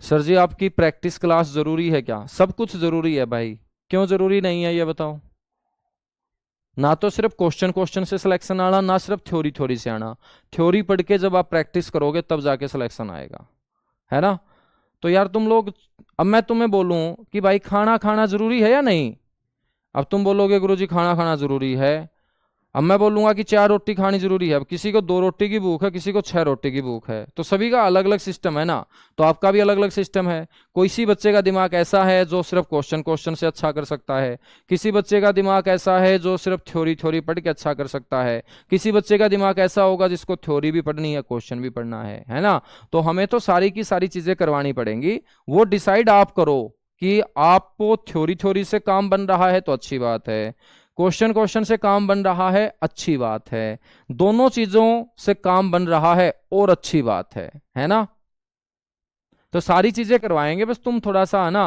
सर जी आपकी प्रैक्टिस क्लास जरूरी है क्या? सब कुछ जरूरी है भाई। क्यों जरूरी नहीं है ये बताओ? ना तो सिर्फ क्वेश्चन क्वेश्चन से सिलेक्शन आना, ना सिर्फ थ्योरी थ्योरी से आना। थ्योरी पढ़ के जब आप प्रैक्टिस करोगे तब जाके सिलेक्शन आएगा, है ना? तो यार तुम लोग, अब मैं तुम्हें बोलूं कि भाई खाना खाना जरूरी है या नहीं, अब तुम बोलोगे गुरुजी खाना खाना जरूरी है। अब मैं बोलूंगा कि 4 रोटी खानी जरूरी है, अब किसी को 2 रोटी की भूख है, किसी को 6 रोटी की भूख है, तो सभी का अलग अलग सिस्टम है ना। तो आपका भी अलग अलग सिस्टम है। कोई सी बच्चे का दिमाग ऐसा है जो सिर्फ क्वेश्चन क्वेश्चन से अच्छा कर सकता है, किसी बच्चे का दिमाग ऐसा है जो सिर्फ थ्योरी थ्योरी पढ़ के अच्छा कर सकता है, किसी बच्चे का दिमाग ऐसा होगा जिसको थ्योरी भी पढ़नी है क्वेश्चन भी पढ़ना है ना? तो हमें तो सारी की सारी चीजें करवानी पड़ेंगी। वो डिसाइड आप करो कि आपको थ्योरी थ्योरी से काम बन रहा है तो अच्छी बात है, क्वेश्चन क्वेश्चन से काम बन रहा है अच्छी बात है, दोनों चीजों से काम बन रहा है और अच्छी बात है ना? तो सारी चीजें करवाएंगे, बस तुम थोड़ा सा है ना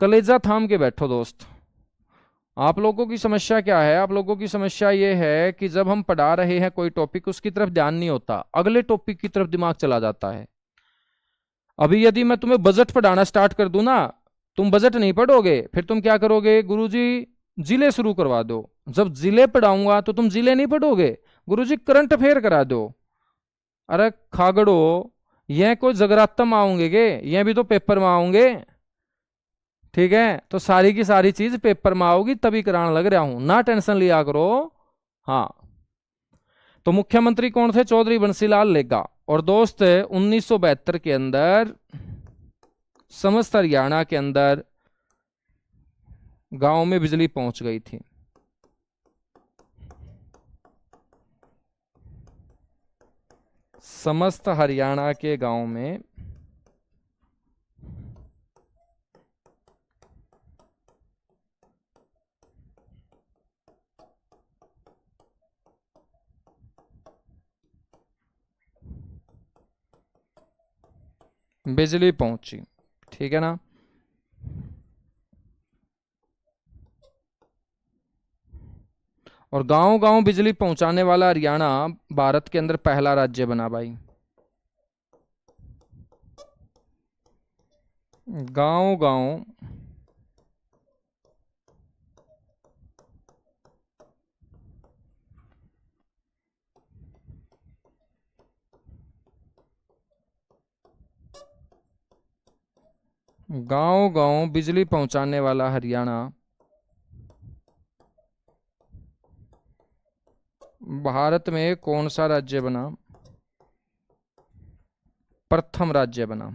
कलेजा थाम के बैठो दोस्त। आप लोगों की समस्या क्या है? आप लोगों की समस्या ये है कि जब हम पढ़ा रहे हैं कोई टॉपिक उसकी तरफ ध्यान नहीं होता, अगले टॉपिक की तरफ दिमाग चला जाता है। अभी यदि मैं तुम्हें बजट पढ़ाना स्टार्ट कर दूं ना, तुम बजट नहीं पढ़ोगे, फिर तुम क्या करोगे? गुरुजी जिले शुरू करवा दो। जब जिले पढ़ाऊंगा तो तुम जिले नहीं पढ़ोगे, गुरुजी करंट अफेयर करा दो। अरे खागड़ो, यह कोई जगराता में आऊंगे के? यह भी तो पेपर में आऊंगे। ठीक है, तो सारी की सारी चीज पेपर में आओगी तभी कराने लग रहा हूं, ना टेंशन लिया करो। हाँ, तो मुख्यमंत्री कौन थे? चौधरी बंसीलाल लेगा। और दोस्त 1972 के अंदर समस्त हरियाणा के अंदर गांव में बिजली पहुंच गई थी। समस्त हरियाणा के गांव में बिजली पहुंची। ठीक है ना? और गांव गांव बिजली पहुंचाने वाला हरियाणा भारत के अंदर पहला राज्य बना भाई। गांव गांव गांव गांव बिजली पहुंचाने वाला हरियाणा भारत में कौन सा राज्य बना? प्रथम राज्य बना।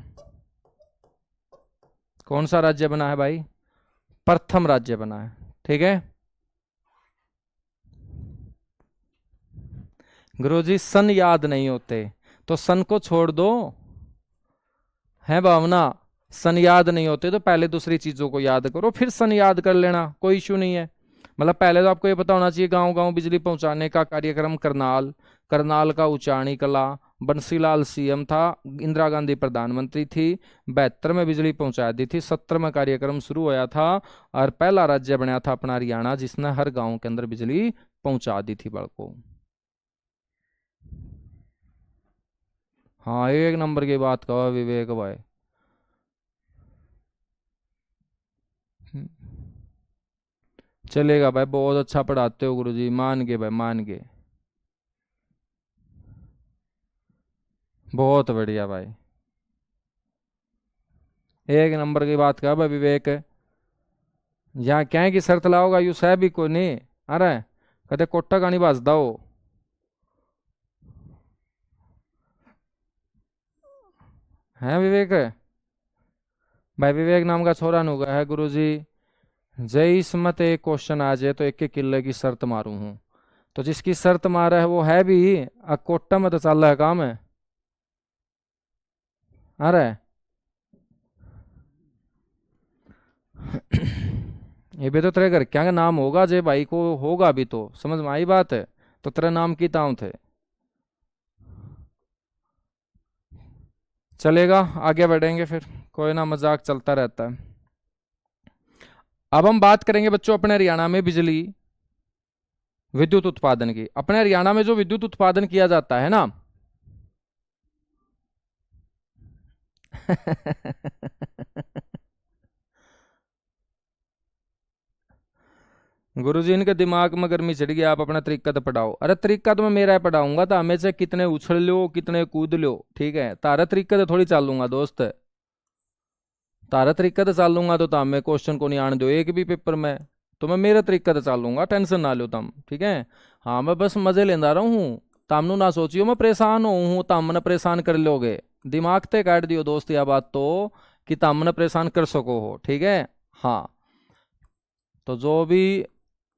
कौन सा राज्य बना है भाई? प्रथम राज्य बना है। ठीक है गुरुजी, सन याद नहीं होते तो सन को छोड़ दो, है भावना? सन याद नहीं होते तो पहले दूसरी चीजों को याद करो, फिर सन याद कर लेना, कोई इशू नहीं है। मतलब पहले तो आपको ये पता होना चाहिए गांव गांव बिजली पहुंचाने का कार्यक्रम करनाल, करनाल का उचाणी कला, बंसीलाल सीएम था, इंदिरा गांधी प्रधानमंत्री थी, 72 में बिजली पहुंचा दी थी, 70 में कार्यक्रम शुरू हुआ था, और पहला राज्य बना था अपना हरियाणा जिसने हर गांव के अंदर बिजली पहुंचा दी थी बड़को। हाँ, एक नंबर की बात कहो विवेक भाई। चलेगा भाई, बहुत अच्छा पढ़ाते हो गुरुजी, मान गए भाई, मान गए। बहुत बढ़िया भाई, एक नंबर की बात कहा भाई विवेक। यहाँ क्या है कि शर्त लाओगा यू सह भी कोई नहीं। अरे कदे कोट्टा का नहीं बाजदा हो। है विवेक है भाई, विवेक नाम का छोरा नुगा है गुरुजी। जय इसमत एक क्वेश्चन आ जाए तो एक एक किले की शर्त मारू हूं। तो जिसकी शर्त मारा है वो है भी, कोट्टा में तो चल रहा है काम है। आ रहा है। ये भी तो तेरे घर क्या नाम होगा जे भाई को, होगा भी तो समझ में आई बात है। तो तेरा नाम की ताऊं थे। चलेगा, आगे बढ़ेंगे फिर। कोई ना, मजाक चलता रहता है। अब हम बात करेंगे बच्चों अपने हरियाणा में बिजली विद्युत उत्पादन की। अपने हरियाणा में जो विद्युत उत्पादन किया जाता है ना गुरुजी इनके दिमाग में गर्मी चढ़ गई, आप अपना तरीका तो पढ़ाओ। अरे तरीका तो मैं मेरा ही पढ़ाऊंगा, तो हमें से कितने उछल लो कितने कूद लो, ठीक है। तारा तरीका तो थोड़ी चालूंगा दोस्त। तारा तरीका तो चालूंगा तो हमें क्वेश्चन को नहीं आने दो एक भी पेपर में। तो मैं मेरा तरीका तो चालूंगा, टेंशन ना लो तुम, ठीक है। हाँ मैं बस मजे लेंदा रहा हूँ। तमनु ना सोचियो मैं परेशान हूँ, तम ने परेशान कर लोगे। दिमाग ते काट दियो दोस्त यह बात तो, कि तम ने परेशान कर सको हो, ठीक है। हाँ। तो जो भी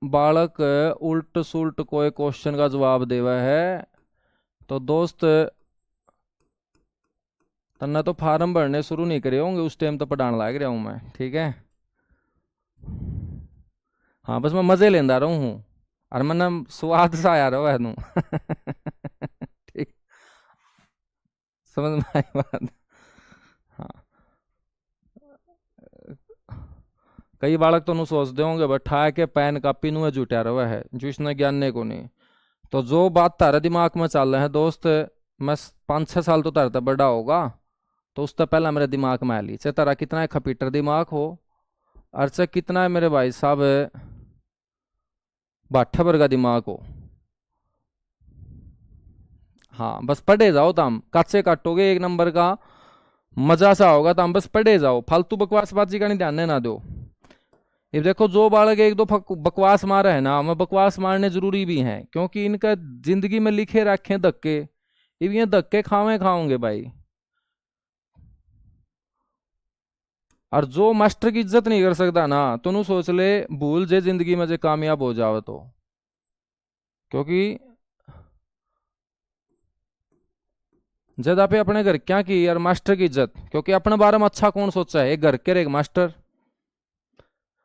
बालक उल्ट सुल्ट कोई क्वेश्चन का जवाब देवा है, तो दोस्त तन्ना तो फार्म भरने शुरू नहीं करे होंगे उस टाइम तो पढ़ाने लग रहा हूँ मैं, ठीक है। हाँ बस मैं मजे लेंदा रहा हूँ। और मैंने स्वाद सा आया रहा है ठीक। समझ में आई बात। हाँ। कई बालक तो नु सोचते होंगे बैठा के पेन कापी नु जुटा रहा है जो इसने ज्ञान को नहीं। तो जो बात तारे दिमाग में चल रहा है दोस्त, मैं 5-6 साल तो तारे बड़ा होगा, तो उससे पहला मेरे दिमाग में आ ली चाहे तारा कितना खपीटर दिमाग हो, और चाहे कितना है मेरे भाई साहब बाठा भर का दिमाग हो। हाँ बस पढ़े जाओ तुम, कच्चे काटोगे 1 नंबर का, मजा सा होगा। तुम बस पढ़े जाओ, फालतू बकवासबाजी का नहीं ध्यान ना दो। ये देखो जो बालक एक दो बकवास मारा है ना, मैं बकवास मारने जरूरी भी हैं क्योंकि इनका जिंदगी में लिखे रखे धक्के, ये धक्के खावे खाओगे भाई। और जो मास्टर की इज्जत नहीं कर सकता ना, तो नु सोच ले भूल जे जिंदगी में जे कामयाब हो जाओ तो। क्योंकि जद आप अपने घर क्या की यार मास्टर की इज्जत, क्योंकि अपने बारे में अच्छा कौन सोचा है, एक घर के एक मास्टर।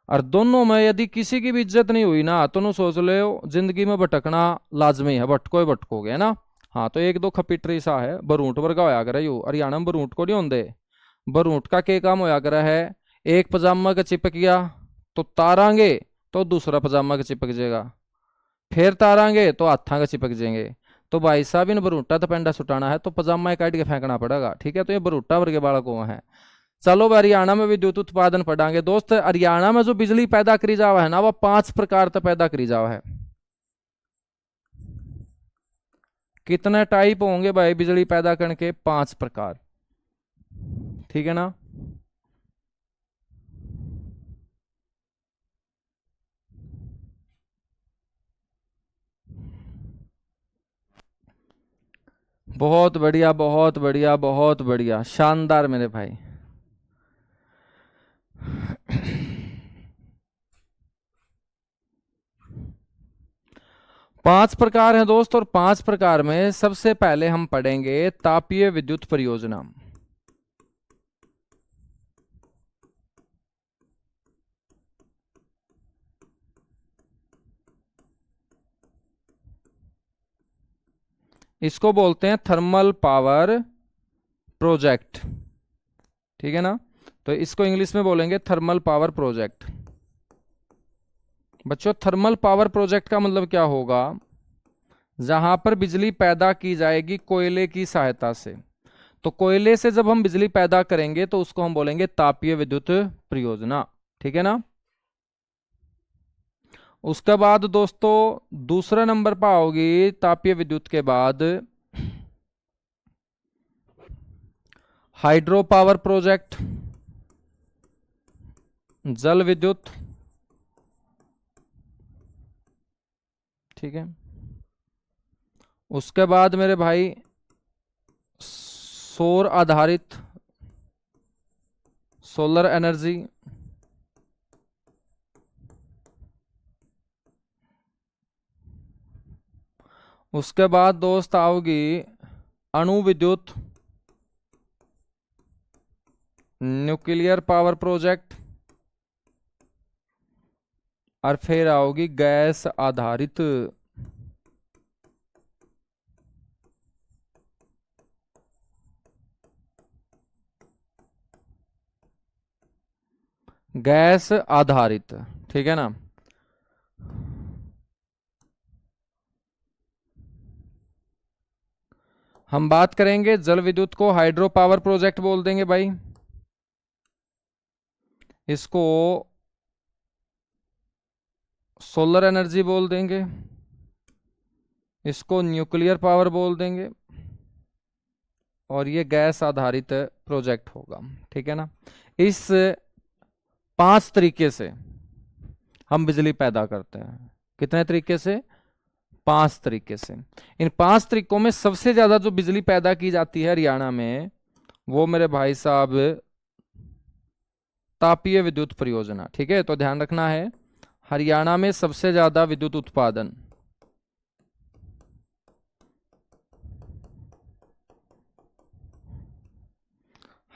और दोनों में यदि किसी की भी इज्जत नहीं हुई ना, तो नु सोच ले जिंदगी में भटकना लाजमी है, भटको ही भटकोगे, है ना। हाँ तो एक दो खपीटरी सा है, बरूट वर्गा होया करे यू, हरियाणा में बरूट को नहीं होंगे। बरूट का के काम होया करा है, एक पजामा का चिपक गया तो तारांगे तो दूसरा पजामा का चिपक जाएगा, फिर तारांगे तो हाथा का चिपक जाएंगे। तो भाई साहब इन बरूटा तो पेंडा सुटाना है तो पजामा काट के फेंकना पड़ेगा, ठीक है। तो ये बरूटा वर्ग बालक हुआ है। चलो हरियाणा में विद्युत उत्पादन पढ़ाएंगे दोस्त। हरियाणा में जो बिजली पैदा करी जावा है ना, वो 5 प्रकार से पैदा करी जावा है। कितने टाइप होंगे भाई बिजली पैदा करने के? 5 प्रकार, ठीक है ना। बहुत बढ़िया बहुत बढ़िया बहुत बढ़िया, शानदार मेरे भाई। 5 प्रकार हैं दोस्त, और 5 प्रकार में सबसे पहले हम पढ़ेंगे तापीय विद्युत परियोजना। इसको बोलते हैं थर्मल पावर प्रोजेक्ट, ठीक है ना। तो इसको इंग्लिश में बोलेंगे थर्मल पावर प्रोजेक्ट। बच्चों थर्मल पावर प्रोजेक्ट का मतलब क्या होगा? जहां पर बिजली पैदा की जाएगी कोयले की सहायता से। तो कोयले से जब हम बिजली पैदा करेंगे तो उसको हम बोलेंगे तापीय विद्युत परियोजना, ठीक है ना। उसके बाद दोस्तों दूसरा नंबर पर आओगी तापीय विद्युत के बाद हाइड्रो पावर प्रोजेक्ट, जल विद्युत, ठीक है। उसके बाद मेरे भाई सौर आधारित सोलर एनर्जी, उसके बाद दोस्त आओगी अणु विद्युत, न्यूक्लियर पावर प्रोजेक्ट, और फिर आओगी गैस आधारित। गैस आधारित, ठीक है ना। हम बात करेंगे जल विद्युत को हाइड्रो पावर प्रोजेक्ट बोल देंगे भाई, इसको सोलर एनर्जी बोल देंगे, इसको न्यूक्लियर पावर बोल देंगे, और ये गैस आधारित प्रोजेक्ट होगा, ठीक है ना। इस 5 तरीके से हम बिजली पैदा करते हैं। कितने तरीके से? 5 तरीके से। इन 5 तरीकों में सबसे ज्यादा जो बिजली पैदा की जाती है हरियाणा में, वो मेरे भाई साहब तापीय विद्युत परियोजना, ठीक है। तो ध्यान रखना है, हरियाणा में सबसे ज्यादा विद्युत उत्पादन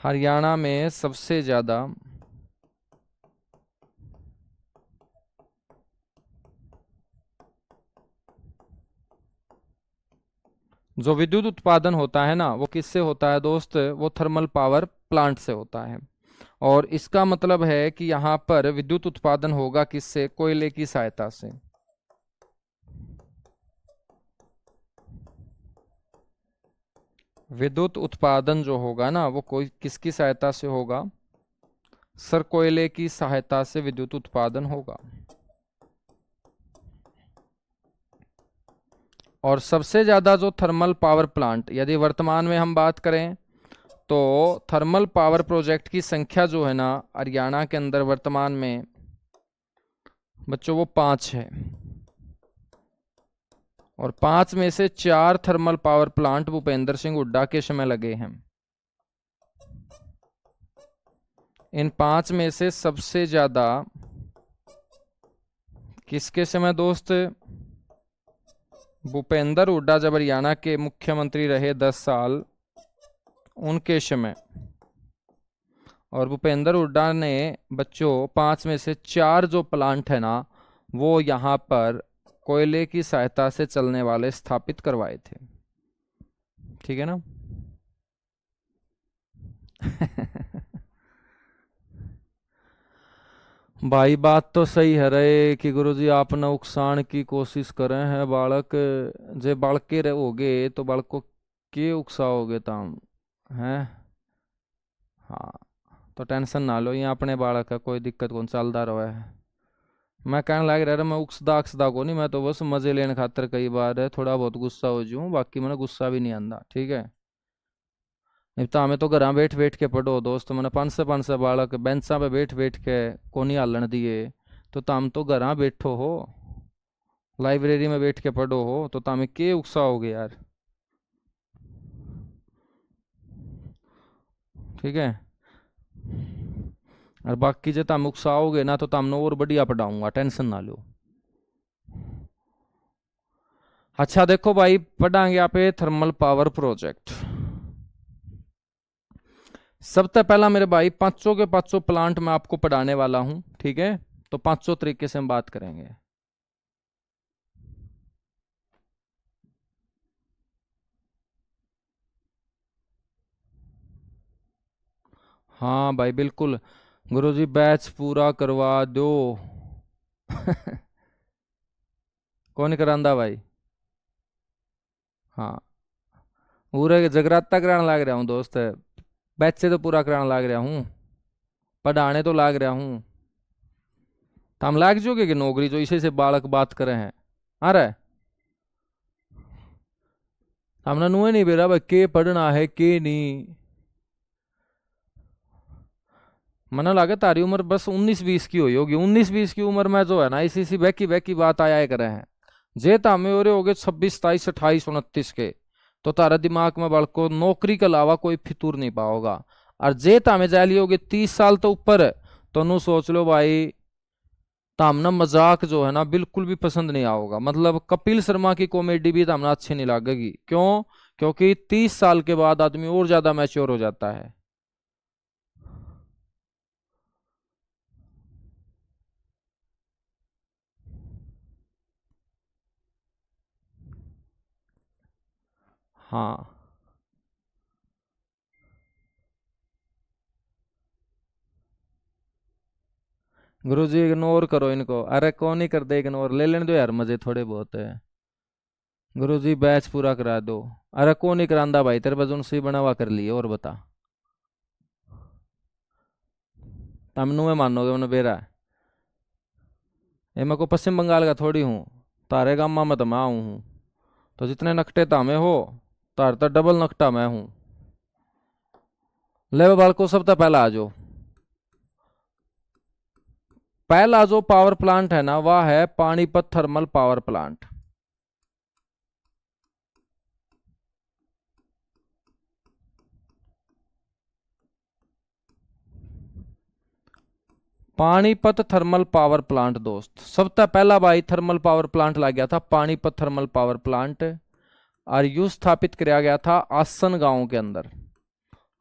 हरियाणा में सबसे ज्यादा जो विद्युत उत्पादन होता है ना, वो किससे होता है दोस्त? वो थर्मल पावर प्लांट से होता है। और इसका मतलब है कि यहां पर विद्युत उत्पादन होगा किससे? कोयले की सहायता से। विद्युत उत्पादन जो होगा ना, वो कोई किसकी सहायता से होगा? सर, कोयले की सहायता से विद्युत उत्पादन होगा। और सबसे ज्यादा जो थर्मल पावर प्लांट, यदि वर्तमान में हम बात करें, तो थर्मल पावर प्रोजेक्ट की संख्या जो है ना हरियाणा के अंदर वर्तमान में बच्चों, वो 5 है। और 5 में से 4 thermal power plant Bhupendra Singh Hooda के समय लगे हैं। इन 5 में से सबसे ज्यादा किसके समय दोस्त? भूपेंद्र हुड्डा जब हरियाणा के मुख्यमंत्री रहे 10 साल, उनके समय। और भूपेंद्र हुड्डा ने बच्चों 5 में से 4 जो प्लांट है ना, वो यहां पर कोयले की सहायता से चलने वाले स्थापित करवाए थे, ठीक है ना। भाई बात तो सही है रे कि गुरुजी आपने उकसाण की कोशिश करे हैं बालक, जे बालके रहोगे तो बालको के उकसाओगे ताम हैं। हाँ, तो टेंशन ना लो, ये अपने बालक है, कोई दिक्कत कौन, चलता रहा है। मैं कहने लग रहा मैं उकसदा अकसदा को नहीं, मैं तो बस मजे लेने खातर कई बार है थोड़ा बहुत गुस्सा हो जाऊं, बाकी मैंने गुस्सा भी नहीं आंदा, ठीक है। नहीं तो हमें तो घर बैठ बैठ के पढ़ो दोस्त, मैंने 500 बालक बेंचा पे बैठ बैठ के कोनी हालन दिए, तो तम तो घर बैठो हो, लाइब्रेरी में बैठ के पढ़ो हो, तो तमें के उकसाओगे यार, ठीक है। और बाकी जो तुम उकसाओगे ना, तो तुमने और बढ़िया पढ़ाऊंगा, टेंशन ना लो। अच्छा देखो भाई, पढ़ाएंगे आप थर्मल पावर प्रोजेक्ट। सबसे पहला मेरे भाई, पांचों के पांचों प्लांट मैं आपको पढ़ाने वाला हूं, ठीक है। तो पांचों तरीके से हम बात करेंगे। हाँ भाई बिल्कुल, गुरुजी बैच पूरा करवा दो। कौन करांदा भाई? हाँ, पूरे जगराता कराने लाग रहा हूँ दोस्त, बैच से तो पूरा कराने लाग रहा हूँ, पढ़ाने तो लाग रहा हूँ। तो हम लाग जोगे कि नौकरी जो इसे से बालक बात करे हैं, आ रहा है। हमने नुए नहीं बेरा भाई, के पढ़ना है के नहीं। मना लगे तारी उम्र बस 19-20 की हुई होगी, 19-20 की उम्र में जो है ना, इसी बैकी बैकी बात आया करे हैं। जे तामे हो रहे होगे 26, 27, 28, 29 के, तो तारा दिमाग में बड़को नौकरी के अलावा कोई फितूर नहीं पाओगा। और जे तामे जाली होगी 30 साल तो ऊपर है, तो नु सोच लो भाई तामना मजाक जो है ना बिल्कुल भी पसंद नहीं आओगा। मतलब कपिल शर्मा की कॉमेडी भी तामना अच्छी नहीं लगेगी। क्यों? क्योंकि 30 साल के बाद आदमी और ज्यादा मैच्योर हो जाता है। हाँ गुरुजी इग्नोर करो इनको। अरे कौन नहीं करते इग्नोर, ले लेने दो यार, मजे थोड़े बहुत है। गुरुजी बैच पूरा करा दो। अरे कौन नहीं करांदा भाई, तेरे पास उनसे बना हुआ कर लिए। और बता, तमनु में मानोगे उन्हें बेरा है। ये मैं को पश्चिम बंगाल का थोड़ी हूँ, तारे गामा में तो मैं आऊँ हूँ। तो जितने नकटे तामे हो, तार तो डबल नकटा मैं हूँ। ले बाल को सब तो पहला आ जाओ। पहला जो पावर प्लांट है ना वह है Panipat thermal power plant. Panipat thermal power plant दोस्त, सबसे पहला भाई थर्मल पावर प्लांट ला गया था पानीपत थर्मल पावर प्लांट। और यू स्थापित किया गया था आसन गांव के अंदर।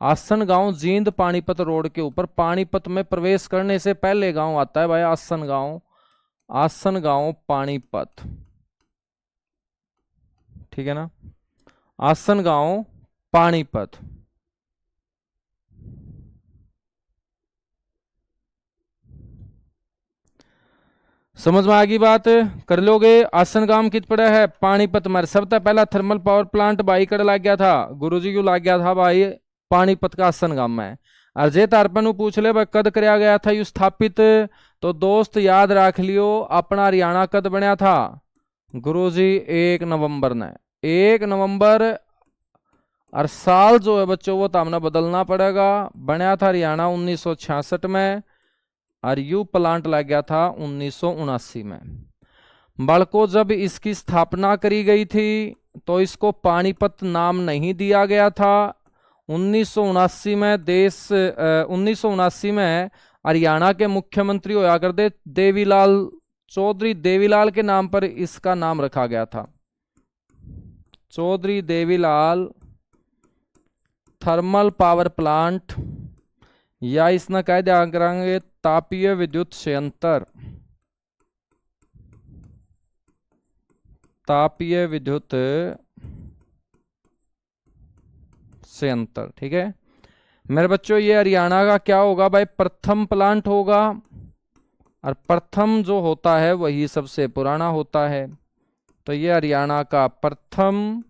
आसन गांव जींद पानीपत रोड के ऊपर, पानीपत में प्रवेश करने से पहले गांव आता है भाई आसन गांव। आसन गांव पानीपत, ठीक है ना। आसन गांव पानीपत। समझ में आ गई बात? कर लोगे। आसन गांव कित पड़ा है पानीपत में। सबसे पहला थर्मल पावर प्लांट भाई कड़ लग गया था, गुरुजी को लग गया था भाई पानीपत का आसन गांव में। अरजे तारपन पूछ ले भाई कद कराया गया था यू स्थापित, तो दोस्त याद रख लियो अपना हरियाणा कद बनया था गुरुजी 1 नवंबर ने। 1 नवंबर। और साल जो है बच्चों वो तो हमने बदलना पड़ेगा। बनया था हरियाणा 1966 में, और यू प्लांट लग गया था 1979 में। बड़को जब इसकी स्थापना करी गई थी तो इसको पानीपत नाम नहीं दिया गया था। 1979 में 1979 में हरियाणा के मुख्यमंत्री होया करते देवीलाल चौधरी, देवीलाल के नाम पर इसका नाम रखा गया था। Chaudhary Devi Lal thermal power plant, या इसने कह दिया करेंगे तापीय विद्युत संयंत्र। तापीय विद्युत संयंत्र, ठीक है मेरे बच्चों। ये हरियाणा का क्या होगा भाई, प्रथम प्लांट होगा। और प्रथम जो होता है वही सबसे पुराना होता है। तो ये हरियाणा का प्रथम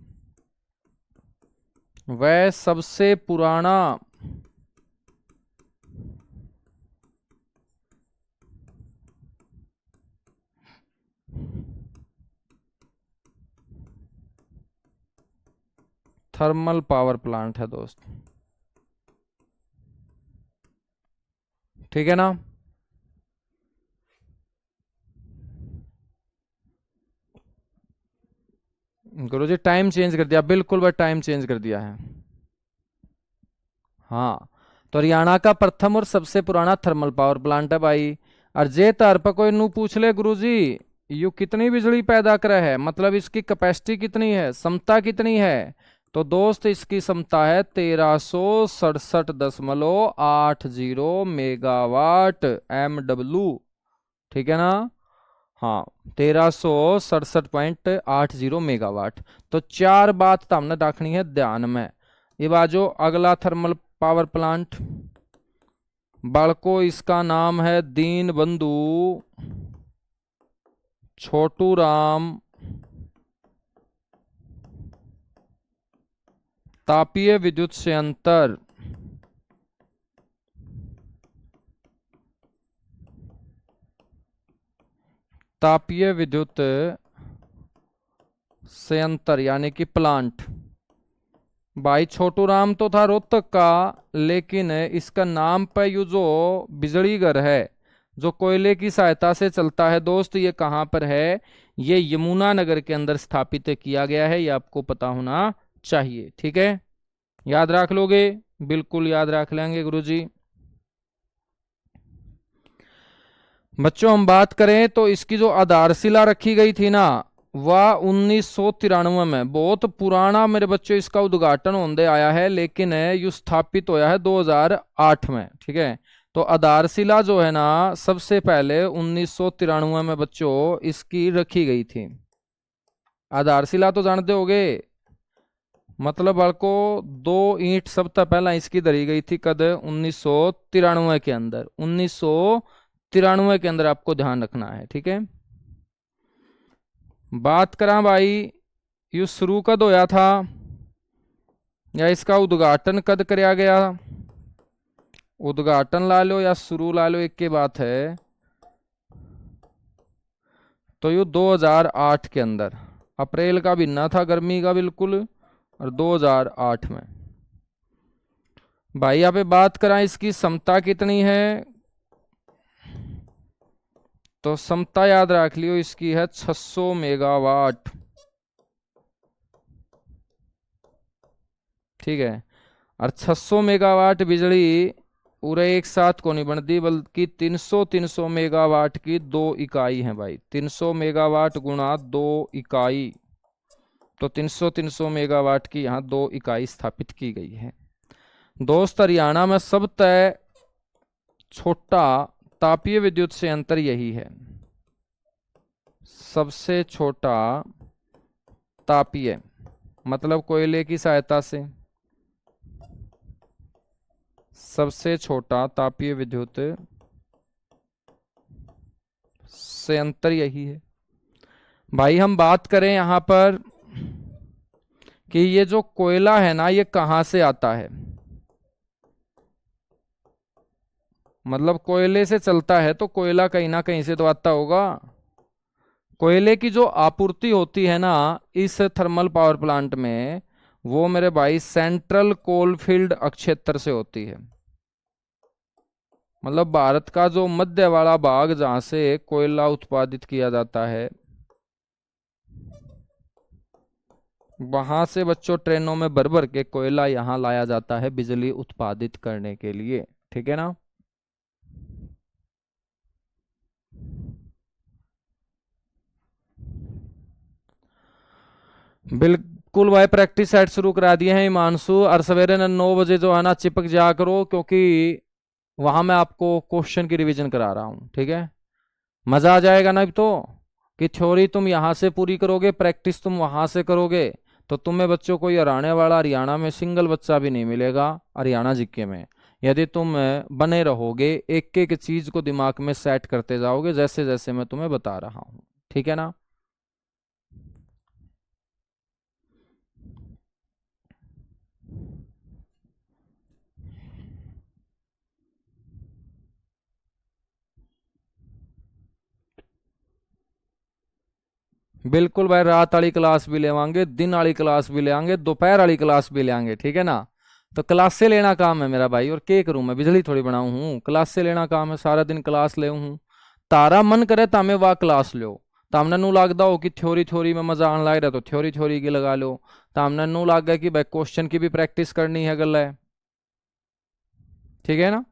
व सबसे पुराना थर्मल पावर प्लांट है दोस्त, ठीक है ना। गुरुजी टाइम चेंज कर दिया, बिल्कुल भाई टाइम चेंज कर दिया है। हाँ तो हरियाणा का प्रथम और सबसे पुराना थर्मल पावर प्लांट है भाई। और जे तार पर कोई नू पूछ ले गुरुजी यू कितनी बिजली पैदा करे है, मतलब इसकी कैपेसिटी कितनी है, क्षमता कितनी है, तो दोस्त इसकी क्षमता है 1367.80 मेगावाट MW, ठीक है ना। हाँ 1367.80 मेगावाट। तो चार बात तो हमने रखनी है ध्यान में। ये बाजो अगला थर्मल पावर प्लांट बालको, इसका नाम है दीन बंधु छोटू राम तापीय विद्युत संयंत्र। तापीय विद्युत संयंत्र यानी कि प्लांट। भाई छोटू राम तो था रोहतक का, लेकिन इसका नाम पे यू जो बिजली घर है जो कोयले की सहायता से चलता है दोस्त, ये कहाँ पर है, ये यमुनानगर के अंदर स्थापित किया गया है। ये आपको पता होना चाहिए, ठीक है याद रख लोगे। बिल्कुल याद रख लेंगे गुरुजी। बच्चों हम बात करें तो इसकी जो आधारशिला रखी गई थी ना, वह 1993 में, बहुत पुराना मेरे बच्चों इसका उद्घाटन होने आया है, लेकिन यह स्थापित होया है 2008 में। ठीक है, तो आधारशिला जो है ना सबसे पहले 1993 में बच्चों इसकी रखी गई थी। आधारशिला तो जानते होगे, मतलब बड़को दो ईंट सबसे पहला इसकी धरी गई थी कद 1993 के अंदर, 1993 के अंदर आपको ध्यान रखना है। ठीक है, बात करा भाई यू शुरू कद होया था या इसका उद्घाटन कद कराया गया, उद्घाटन ला लो या शुरू ला लो, एक की बात है। तो यू 2008 के अंदर, अप्रैल का महीना था, गर्मी का बिल्कुल, और 2008 में। भाई यहाँ पे बात करा इसकी क्षमता कितनी है, तो क्षमता याद रख लियो इसकी है 600 मेगावाट। ठीक है, और 600 मेगावाट बिजली पूरे एक साथ को नहीं बनती, बल्कि 300 मेगावाट की दो इकाई है भाई। 300 मेगावाट गुणा दो इकाई, तो 300 मेगावाट की यहाँ दो इकाई स्थापित की गई है। दोस्त हरियाणा में सब तय छोटा तापीय विद्युत संयंत्र यही है, सबसे छोटा तापीय, मतलब कोयले की सहायता से सबसे छोटा तापीय विद्युत संयंत्र यही है। भाई हम बात करें यहां पर कि ये जो कोयला है ना ये कहां से आता है, मतलब कोयले से चलता है तो कोयला कहीं ना कहीं से तो आता होगा। कोयले की जो आपूर्ति होती है ना इस थर्मल पावर प्लांट में, वो मेरे भाई सेंट्रल कोलफील्ड क्षेत्र से होती है, मतलब भारत का जो मध्य वाला भाग जहां से कोयला उत्पादित किया जाता है, वहां से बच्चों ट्रेनों में भर भर के कोयला यहां लाया जाता है बिजली उत्पादित करने के लिए। ठीक है ना, बिल्कुल भाई। प्रैक्टिस सेट शुरू करा दिए हैं हिमांशु, और सवेरे 9 बजे जो है ना चिपक जा करो, क्योंकि वहां मैं आपको क्वेश्चन की रिवीजन करा रहा हूं। ठीक है, मजा आ जाएगा ना तो, कि थ्योरी तुम यहां से पूरी करोगे, प्रैक्टिस तुम वहां से करोगे, तो तुम्हें बच्चों को ये हराने वाला हरियाणा में सिंगल बच्चा भी नहीं मिलेगा हरियाणा जीके में, यदि तुम बने रहोगे, एक एक चीज को दिमाग में सेट करते जाओगे जैसे जैसे मैं तुम्हें बता रहा हूं। ठीक है ना, बिल्कुल भाई। रात वाली क्लास भी लेवांगे, दिन वाली क्लास भी लेंगे, दोपहर वाली क्लास भी लेंगे। ठीक है ना, तो क्लास से लेना काम है मेरा भाई, और क्या करूं मैं, बिजली थोड़ी बनाऊं हूँ, क्लास से लेना काम है, सारा दिन क्लास ले हूँ। तारा मन करे तामे वाह क्लास लो, तामने नू लगता हो कि थ्योरी थ्योरी में मजा आने लग रहा तो थ्योरी थ्योरी की लगा लो, तामने नू लग गया कि भाई क्वेश्चन की भी प्रैक्टिस करनी है गल है। ठीक है ना,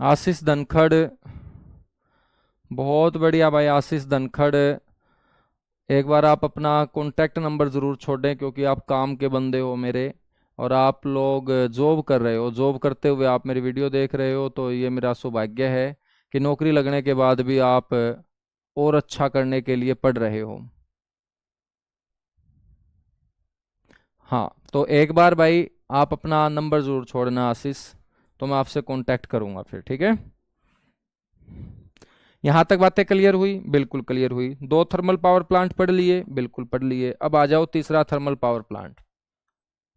आशीष धनखड़, बहुत बढ़िया भाई आशीष धनखड़। एक बार आप अपना कॉन्टैक्ट नंबर ज़रूर छोड़ें, क्योंकि आप काम के बंदे हो मेरे, और आप लोग जॉब कर रहे हो, जॉब करते हुए आप मेरी वीडियो देख रहे हो, तो ये मेरा सौभाग्य है कि नौकरी लगने के बाद भी आप और अच्छा करने के लिए पढ़ रहे हो। हाँ, तो एक बार भाई आप अपना नंबर ज़रूर छोड़ना आशीष, तो मैं आपसे कांटेक्ट करूँगा फिर। ठीक है, यहाँ तक बातें क्लियर हुई? बिल्कुल क्लियर हुई। दो थर्मल पावर प्लांट पढ़ लिए, बिल्कुल पढ़ लिए। अब आ जाओ तीसरा थर्मल पावर प्लांट।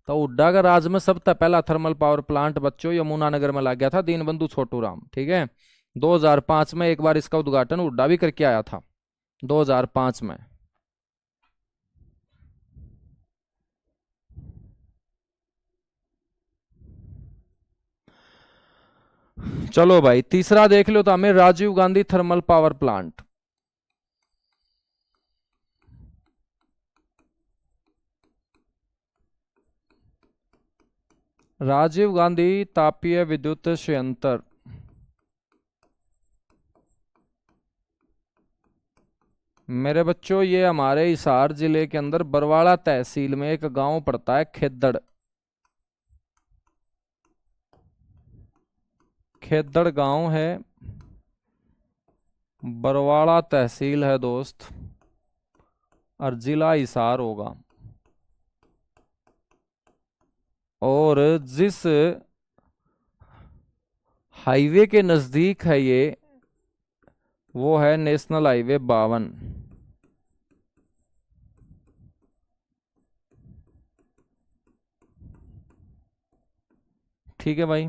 तो हुड्डा का राज में सबसे पहला थर्मल पावर प्लांट बच्चों यमुनानगर में लग गया था, दीनबंधु छोटूराम। ठीक है, 2005 में एक बार इसका उद्घाटन हुड्डा भी करके आया था, 2005 में। चलो भाई तीसरा देख लो, तो हमें Rajiv Gandhi thermal power plant. Rajiv Gandhi तापीय विद्युत संयंत्र, मेरे बच्चों ये हमारे हिसार जिले के अंदर बरवाड़ा तहसील में एक गांव पड़ता है खेदड़। खेदड़ गांव है, बरवाड़ा तहसील है दोस्त, और जिला हिसार होगा। और जिस हाईवे के नजदीक है ये, वो है नेशनल हाईवे 52। ठीक है भाई।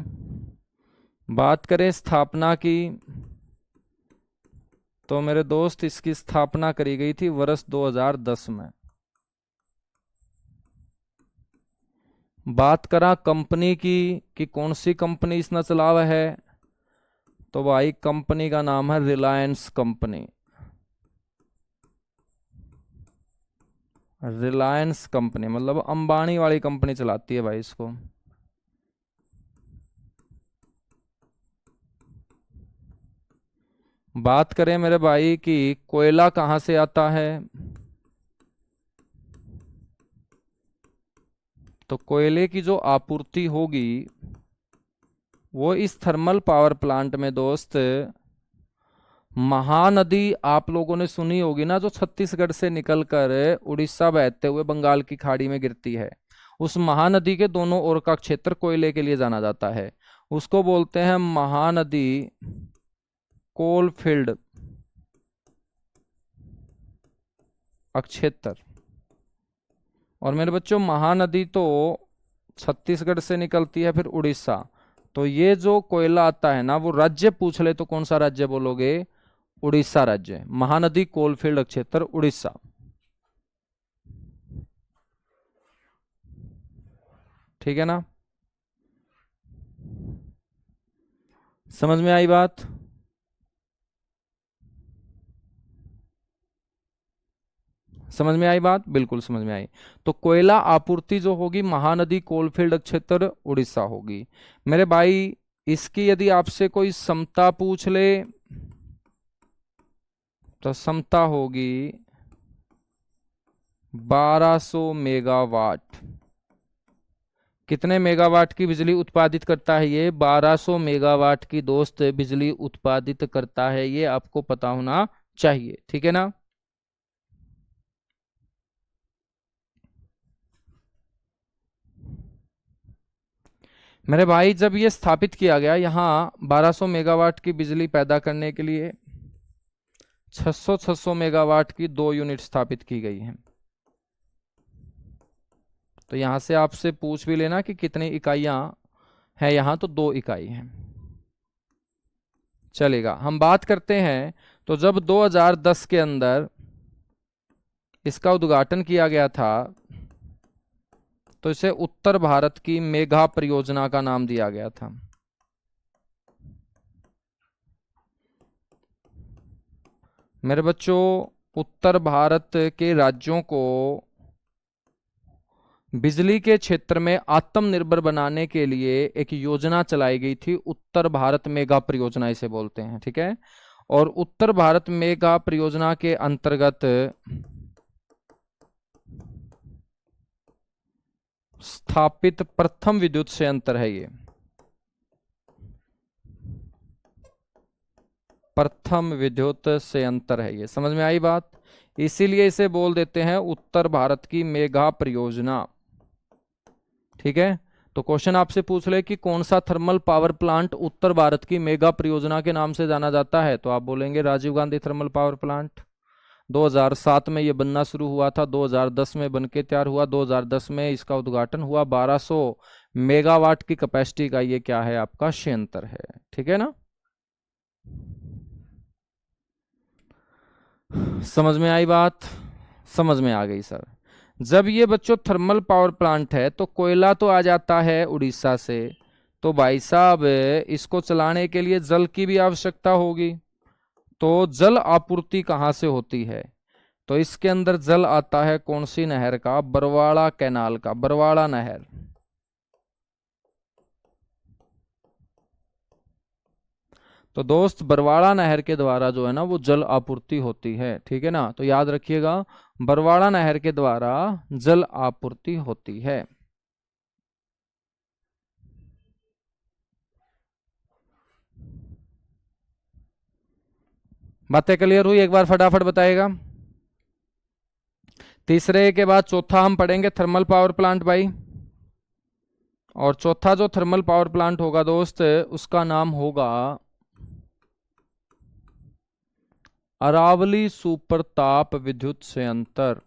बात करें स्थापना की, तो मेरे दोस्त इसकी स्थापना करी गई थी वर्ष 2010 में। बात करा कंपनी की कि कौन सी कंपनी इसने चलावा है, तो भाई कंपनी का नाम है रिलायंस कंपनी। रिलायंस कंपनी मतलब अंबानी वाली कंपनी चलाती है भाई इसको। बात करें मेरे भाई कि कोयला कहां से आता है, तो कोयले की जो आपूर्ति होगी वो इस थर्मल पावर प्लांट में दोस्त, महानदी आप लोगों ने सुनी होगी ना, जो छत्तीसगढ़ से निकलकर उड़ीसा बहते हुए बंगाल की खाड़ी में गिरती है, उस महानदी के दोनों ओर का क्षेत्र कोयले के लिए जाना जाता है। उसको बोलते हैं महानदी कोलफील्ड क्षेत्र। और मेरे बच्चों महानदी तो छत्तीसगढ़ से निकलती है, फिर उड़ीसा। तो ये जो कोयला आता है ना, वो राज्य पूछ ले तो कौन सा राज्य बोलोगे? उड़ीसा राज्य। महानदी कोलफील्ड क्षेत्र उड़ीसा। ठीक है ना, समझ में आई बात? समझ में आई बात? बिल्कुल समझ में आई। तो कोयला आपूर्ति जो होगी महानदी कोलफील्ड क्षेत्र उड़ीसा होगी। मेरे भाई इसकी यदि आपसे कोई क्षमता पूछ ले तो क्षमता होगी 1200 मेगावाट। कितने मेगावाट की बिजली उत्पादित करता है ये? 1200 मेगावाट की दोस्त बिजली उत्पादित करता है, ये आपको पता होना चाहिए। ठीक है ना। मेरे भाई जब ये स्थापित किया गया यहाँ 1200 मेगावाट की बिजली पैदा करने के लिए 600 मेगावाट की 2 यूनिट स्थापित की गई हैं। तो यहां से आपसे पूछ भी लेना कि कितनी इकाइयां हैं, यहां तो 2 इकाई हैं। चलेगा, हम बात करते हैं। तो जब 2010 के अंदर इसका उद्घाटन किया गया था, तो इसे उत्तर भारत की मेगा परियोजना का नाम दिया गया था। मेरे बच्चों उत्तर भारत के राज्यों को बिजली के क्षेत्र में आत्मनिर्भर बनाने के लिए एक योजना चलाई गई थी, उत्तर भारत मेगा परियोजना इसे बोलते हैं। ठीक है। और उत्तर भारत मेगा परियोजना के अंतर्गत स्थापित प्रथम विद्युत संयंत्र है ये, प्रथम विद्युत संयंत्र है ये। समझ में आई बात? इसीलिए इसे बोल देते हैं उत्तर भारत की मेगा परियोजना। ठीक है। तो क्वेश्चन आपसे पूछ ले कि कौन सा थर्मल पावर प्लांट उत्तर भारत की मेगा परियोजना के नाम से जाना जाता है, तो आप बोलेंगे Rajiv Gandhi thermal power plant. 2007 में ये बनना शुरू हुआ था, 2010 में बनके तैयार हुआ, 2010 में इसका उद्घाटन हुआ। 1200 मेगावाट की कैपेसिटी का ये क्या है? आपका संयंत्र है। ठीक है ना। समझ में आई बात? समझ में आ गई सर। जब ये बच्चों थर्मल पावर प्लांट है तो कोयला तो आ जाता है उड़ीसा से, तो भाई साहब इसको चलाने के लिए जल की भी आवश्यकता होगी। तो जल आपूर्ति कहाँ से होती है? तो इसके अंदर जल आता है कौन सी नहर का? बरवाड़ा कैनाल का, बरवाड़ा नहर। तो दोस्त बरवाड़ा नहर के द्वारा जो है ना वो जल आपूर्ति होती है, ठीक है ना। तो याद रखिएगा, बरवाड़ा नहर के द्वारा जल आपूर्ति होती है। बातें क्लियर हुई? एक बार फटाफट बताएगा। तीसरे के बाद चौथा हम पढ़ेंगे थर्मल पावर प्लांट भाई। और चौथा जो थर्मल पावर प्लांट होगा दोस्त, उसका नाम होगा अरावली सुपर ताप विद्युत संयंत्र।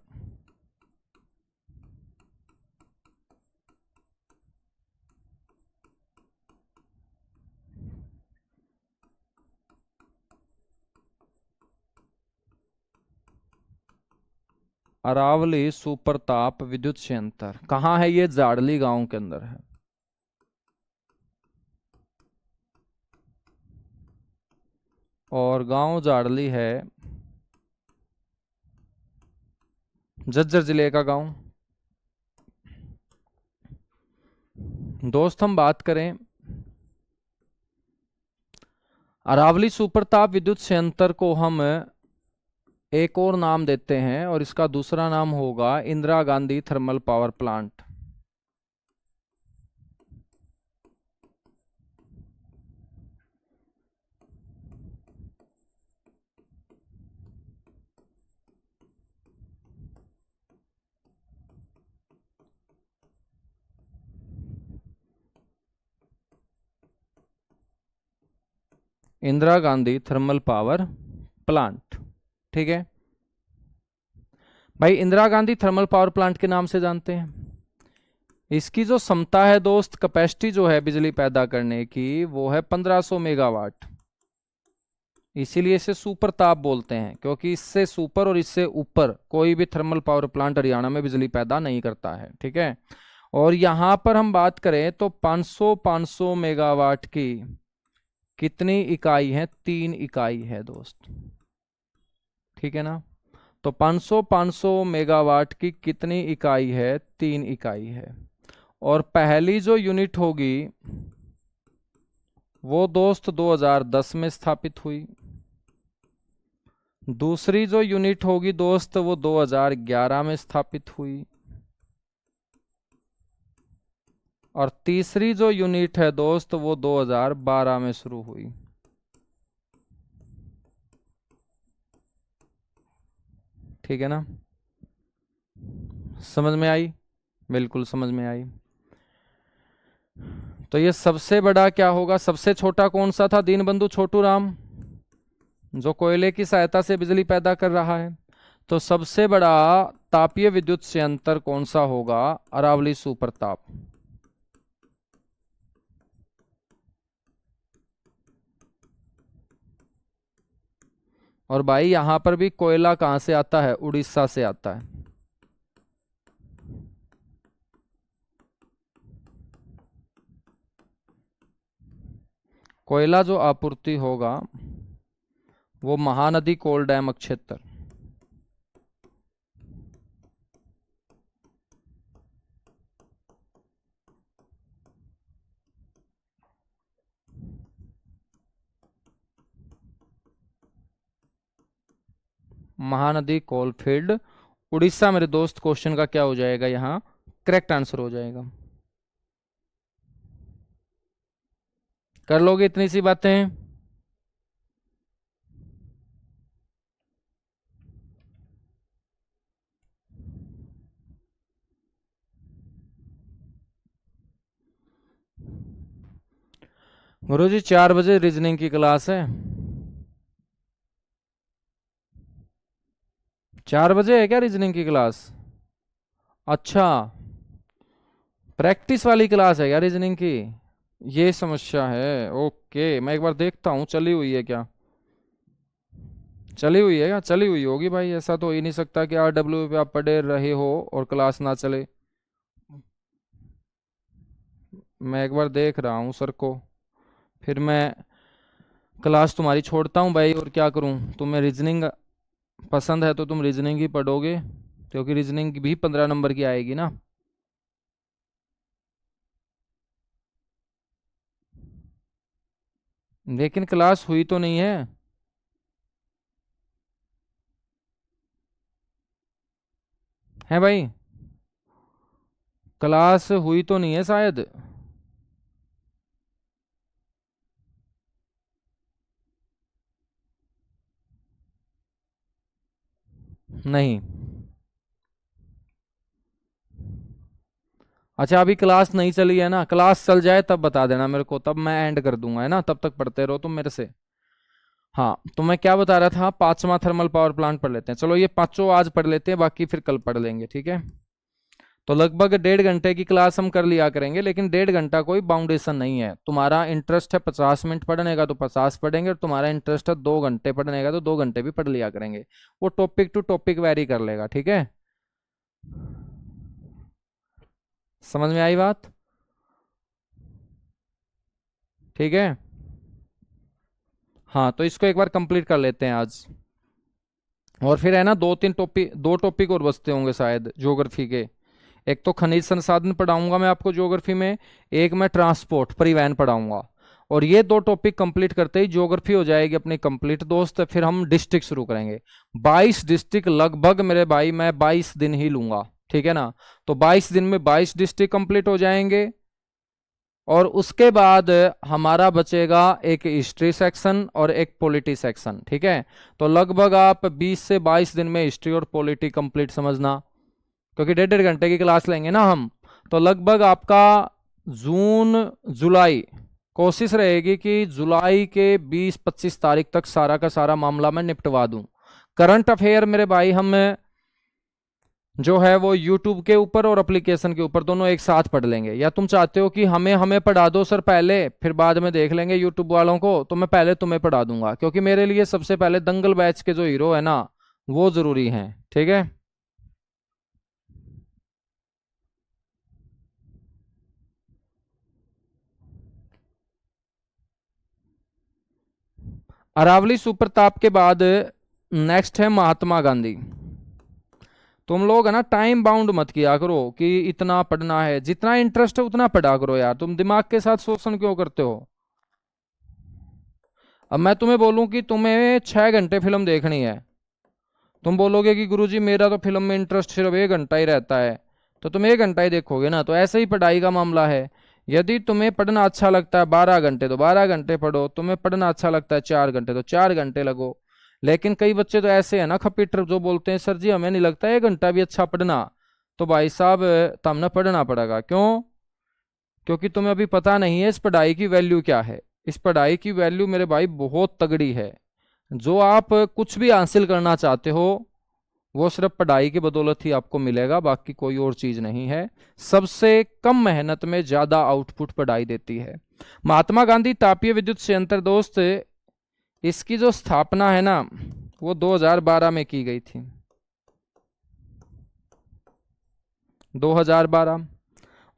अरावली सुपर ताप विद्युत संयंत्र कहाँ है? ये जाड़ली गांव के अंदर है। और गांव जाड़ली है झज्जर जिले का गांव। दोस्त हम बात करें अरावली सुपरताप विद्युत संयंत्र को, हम एक और नाम देते हैं और इसका दूसरा नाम होगा Indira Gandhi thermal power plant. Indira Gandhi thermal power plant, ठीक है भाई। Indira Gandhi thermal power plant के नाम से जानते हैं। इसकी जो क्षमता है दोस्त, कैपेसिटी जो है बिजली पैदा करने की, वो है 1500 मेगावाट। इसीलिए इसे सुपर ताप बोलते हैं, क्योंकि इससे सुपर और इससे ऊपर कोई भी थर्मल पावर प्लांट हरियाणा में बिजली पैदा नहीं करता है, ठीक है। और यहां पर हम बात करें तो 500 मेगावाट की कितनी इकाई है? 3 इकाई है दोस्त, ठीक है ना। तो 500 मेगावाट की कितनी इकाई है? 3 इकाई है। और पहली जो यूनिट होगी वो दोस्त 2010 में स्थापित हुई। दूसरी जो यूनिट होगी दोस्त वो 2011 में स्थापित हुई। और तीसरी जो यूनिट है दोस्त वो 2012 में शुरू हुई। ठीक है ना, समझ में आई? बिल्कुल समझ में आई। तो ये सबसे बड़ा क्या होगा? सबसे छोटा कौन सा था? दीनबंधु छोटू राम, जो कोयले की सहायता से बिजली पैदा कर रहा है। तो सबसे बड़ा तापीय विद्युत संयंत्र कौन सा होगा? अरावली सुपर ताप। और भाई यहां पर भी कोयला कहां से आता है? उड़ीसा से आता है। कोयला जो आपूर्ति होगा वो महानदी कोल डैम क्षेत्र। महानदी कोलफील्ड उड़ीसा मेरे दोस्त। क्वेश्चन का क्या हो जाएगा यहाँ? करेक्ट आंसर हो जाएगा। कर लोगे इतनी सी बातें? गुरुजी 4 बजे रीजनिंग की क्लास है। 4 बजे है क्या रीजनिंग की क्लास? अच्छा, प्रैक्टिस वाली क्लास है क्या रीजनिंग की? ये समस्या है, ओके। मैं एक बार देखता हूँ चली हुई है क्या। चली हुई है क्या? चली हुई होगी भाई, ऐसा तो हो ही नहीं सकता कि RW पे आप पढ़े रहे हो और क्लास ना चले। मैं एक बार देख रहा हूँ सर को, फिर मैं क्लास तुम्हारी छोड़ता हूँ भाई। और क्या करूँ? तुम्हें रीजनिंग पसंद है तो तुम रीजनिंग ही पढ़ोगे, क्योंकि रीजनिंग भी 15 नंबर की आएगी ना। लेकिन क्लास हुई तो नहीं है। है भाई, क्लास हुई तो नहीं है शायद। नहीं। अच्छा, अभी क्लास नहीं चली है ना? क्लास चल जाए तब बता देना मेरे को, तब मैं एंड कर दूंगा, है ना? तब तक पढ़ते रहो तुम मेरे से। हाँ, तो मैं क्या बता रहा था, पांचवा थर्मल पावर प्लांट पढ़ लेते हैं। चलो ये पांचों आज पढ़ लेते हैं, बाकी फिर कल पढ़ लेंगे, ठीक है? तो लगभग 1.5 घंटे की क्लास हम कर लिया करेंगे, लेकिन 1.5 घंटा कोई बाउंडेशन नहीं है। तुम्हारा इंटरेस्ट है 50 मिनट पढ़ने का तो 50 पढ़ेंगे, और तुम्हारा इंटरेस्ट है 2 घंटे पढ़ने का तो 2 घंटे भी पढ़ लिया करेंगे। वो टॉपिक टू टॉपिक वेरी कर लेगा, ठीक है? समझ में आई बात? ठीक है। हाँ, तो इसको एक बार कंप्लीट कर लेते हैं आज। और फिर है ना, दो टॉपिक और बचते होंगे शायद ज्योग्राफी के। एक तो खनिज संसाधन पढ़ाऊंगा मैं आपको ज्योग्राफी में, एक मैं ट्रांसपोर्ट परिवहन पढ़ाऊंगा। और ये दो टॉपिक कंप्लीट करते ही ज्योग्राफी हो जाएगी अपनी कंप्लीट दोस्त। फिर हम डिस्ट्रिक्ट शुरू करेंगे। 22 डिस्ट्रिक्ट लगभग मेरे भाई, मैं 22 दिन ही लूंगा, ठीक है ना? तो 22 दिन में 22 डिस्ट्रिक्ट कंप्लीट हो जाएंगे। और उसके बाद हमारा बचेगा एक हिस्ट्री सेक्शन और एक पॉलिटी सेक्शन, ठीक है? तो लगभग आप 20 से 22 दिन में हिस्ट्री और पॉलिटी कंप्लीट समझना, क्योंकि 1.5 घंटे की क्लास लेंगे ना हम। तो लगभग आपका जून जुलाई, कोशिश रहेगी कि जुलाई के 20-25 तारीख तक सारा का सारा मामला मैं निपटवा दूं। करंट अफेयर मेरे भाई हम जो है वो यूट्यूब के ऊपर और एप्लीकेशन के ऊपर दोनों एक साथ पढ़ लेंगे, या तुम चाहते हो कि हमें हमें पढ़ा दो सर पहले, फिर बाद में देख लेंगे यूट्यूब वालों को? तो मैं पहले तुम्हें पढ़ा दूंगा, क्योंकि मेरे लिए सबसे पहले दंगल बैच के जो हीरो है ना, वो जरूरी हैं, ठीक है? अरावली सुप्रताप के बाद नेक्स्ट है महात्मा गांधी। तुम लोग है ना, टाइम बाउंड मत किया करो कि इतना पढ़ना है, जितना इंटरेस्ट है उतना पढ़ा करो यार। तुम दिमाग के साथ शोषण क्यों करते हो? अब मैं तुम्हें बोलूं कि तुम्हें 6 घंटे फिल्म देखनी है, तुम बोलोगे कि गुरुजी मेरा तो फिल्म में इंटरेस्ट सिर्फ 1 घंटा ही रहता है, तो तुम 1 घंटा ही देखोगे ना? तो ऐसे ही पढ़ाई का मामला है। यदि तुम्हें पढ़ना अच्छा लगता है 12 घंटे तो 12 घंटे पढ़ो, तुम्हें पढ़ना अच्छा लगता है 4 घंटे तो 4 घंटे लगो। लेकिन कई बच्चे तो ऐसे हैं ना खपीटर, जो बोलते हैं सर जी हमें नहीं लगता 1 घंटा भी अच्छा पढ़ना। तो भाई साहब, तुमने पढ़ना पड़ेगा। क्यों? क्योंकि तुम्हें अभी पता नहीं है इस पढ़ाई की वैल्यू क्या है। इस पढ़ाई की वैल्यू मेरे भाई बहुत तगड़ी है। जो आप कुछ भी हासिल करना चाहते हो, वो सिर्फ पढ़ाई की बदौलत ही आपको मिलेगा, बाकी कोई और चीज नहीं है। सबसे कम मेहनत में ज्यादा आउटपुट पढ़ाई देती है। महात्मा गांधी तापीय विद्युत संयंत्र दोस्त, इसकी जो स्थापना है ना, वो 2012 में की गई थी। 2012।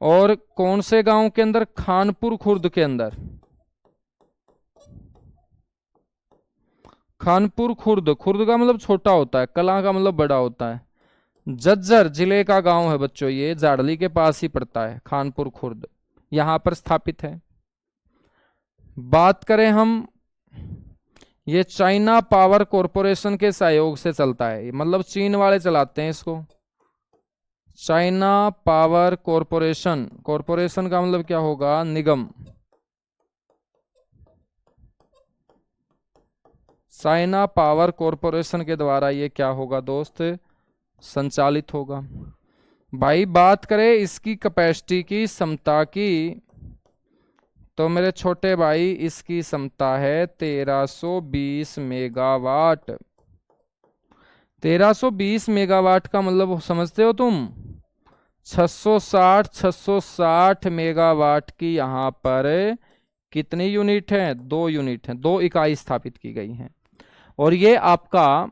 और कौन से गांव के अंदर? खानपुर खुर्द के अंदर। खानपुर खुर्द, खुर्द का मतलब छोटा होता है, कला का मतलब बड़ा होता है। झज्जर जिले का गांव है बच्चों, ये जाडली के पास ही पड़ता है खानपुर खुर्द, यहां पर स्थापित है। बात करें हम, ये चाइना पावर कॉरपोरेशन के सहयोग से चलता है, मतलब चीन वाले चलाते हैं इसको। चाइना पावर कॉरपोरेशन, कॉरपोरेशन का मतलब क्या होगा? निगम। चाइना पावर कॉरपोरेशन के द्वारा ये क्या होगा दोस्त? संचालित होगा। भाई बात करें इसकी कैपेसिटी की, क्षमता की, तो मेरे छोटे भाई इसकी क्षमता है 1320 मेगावाट। 1320 मेगावाट का मतलब समझते हो तुम? 660 मेगावाट की यहाँ पर कितनी यूनिट है? 2 यूनिट है, 2 इकाई स्थापित की गई हैं। और ये आपका,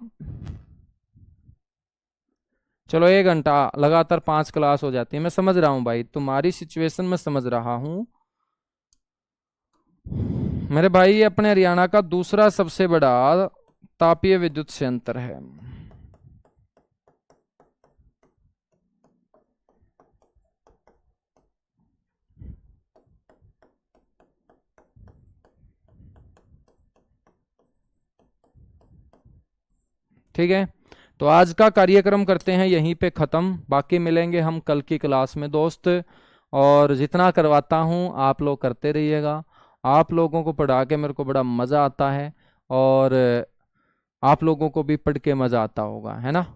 चलो 1 घंटा लगातार 5 क्लास हो जाती है, मैं समझ रहा हूँ भाई, तुम्हारी सिचुएशन में समझ रहा हूँ। मेरे भाई ये अपने हरियाणा का दूसरा सबसे बड़ा तापीय विद्युत संयंत्र है। ठीक है, तो आज का कार्यक्रम करते हैं यहीं पे ख़त्म। बाकी मिलेंगे हम कल की क्लास में दोस्त, और जितना करवाता हूँ आप लोग करते रहिएगा। आप लोगों को पढ़ा के मेरे को बड़ा मज़ा आता है, और आप लोगों को भी पढ़ के मज़ा आता होगा, है ना।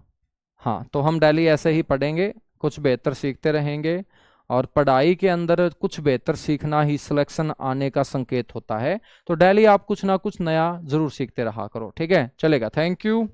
हाँ, तो हम डेली ऐसे ही पढ़ेंगे, कुछ बेहतर सीखते रहेंगे, और पढ़ाई के अंदर कुछ बेहतर सीखना ही सिलेक्शन आने का संकेत होता है। तो डेली आप कुछ ना कुछ नया ज़रूर सीखते रहा करो, ठीक है, चलेगा। Thank you.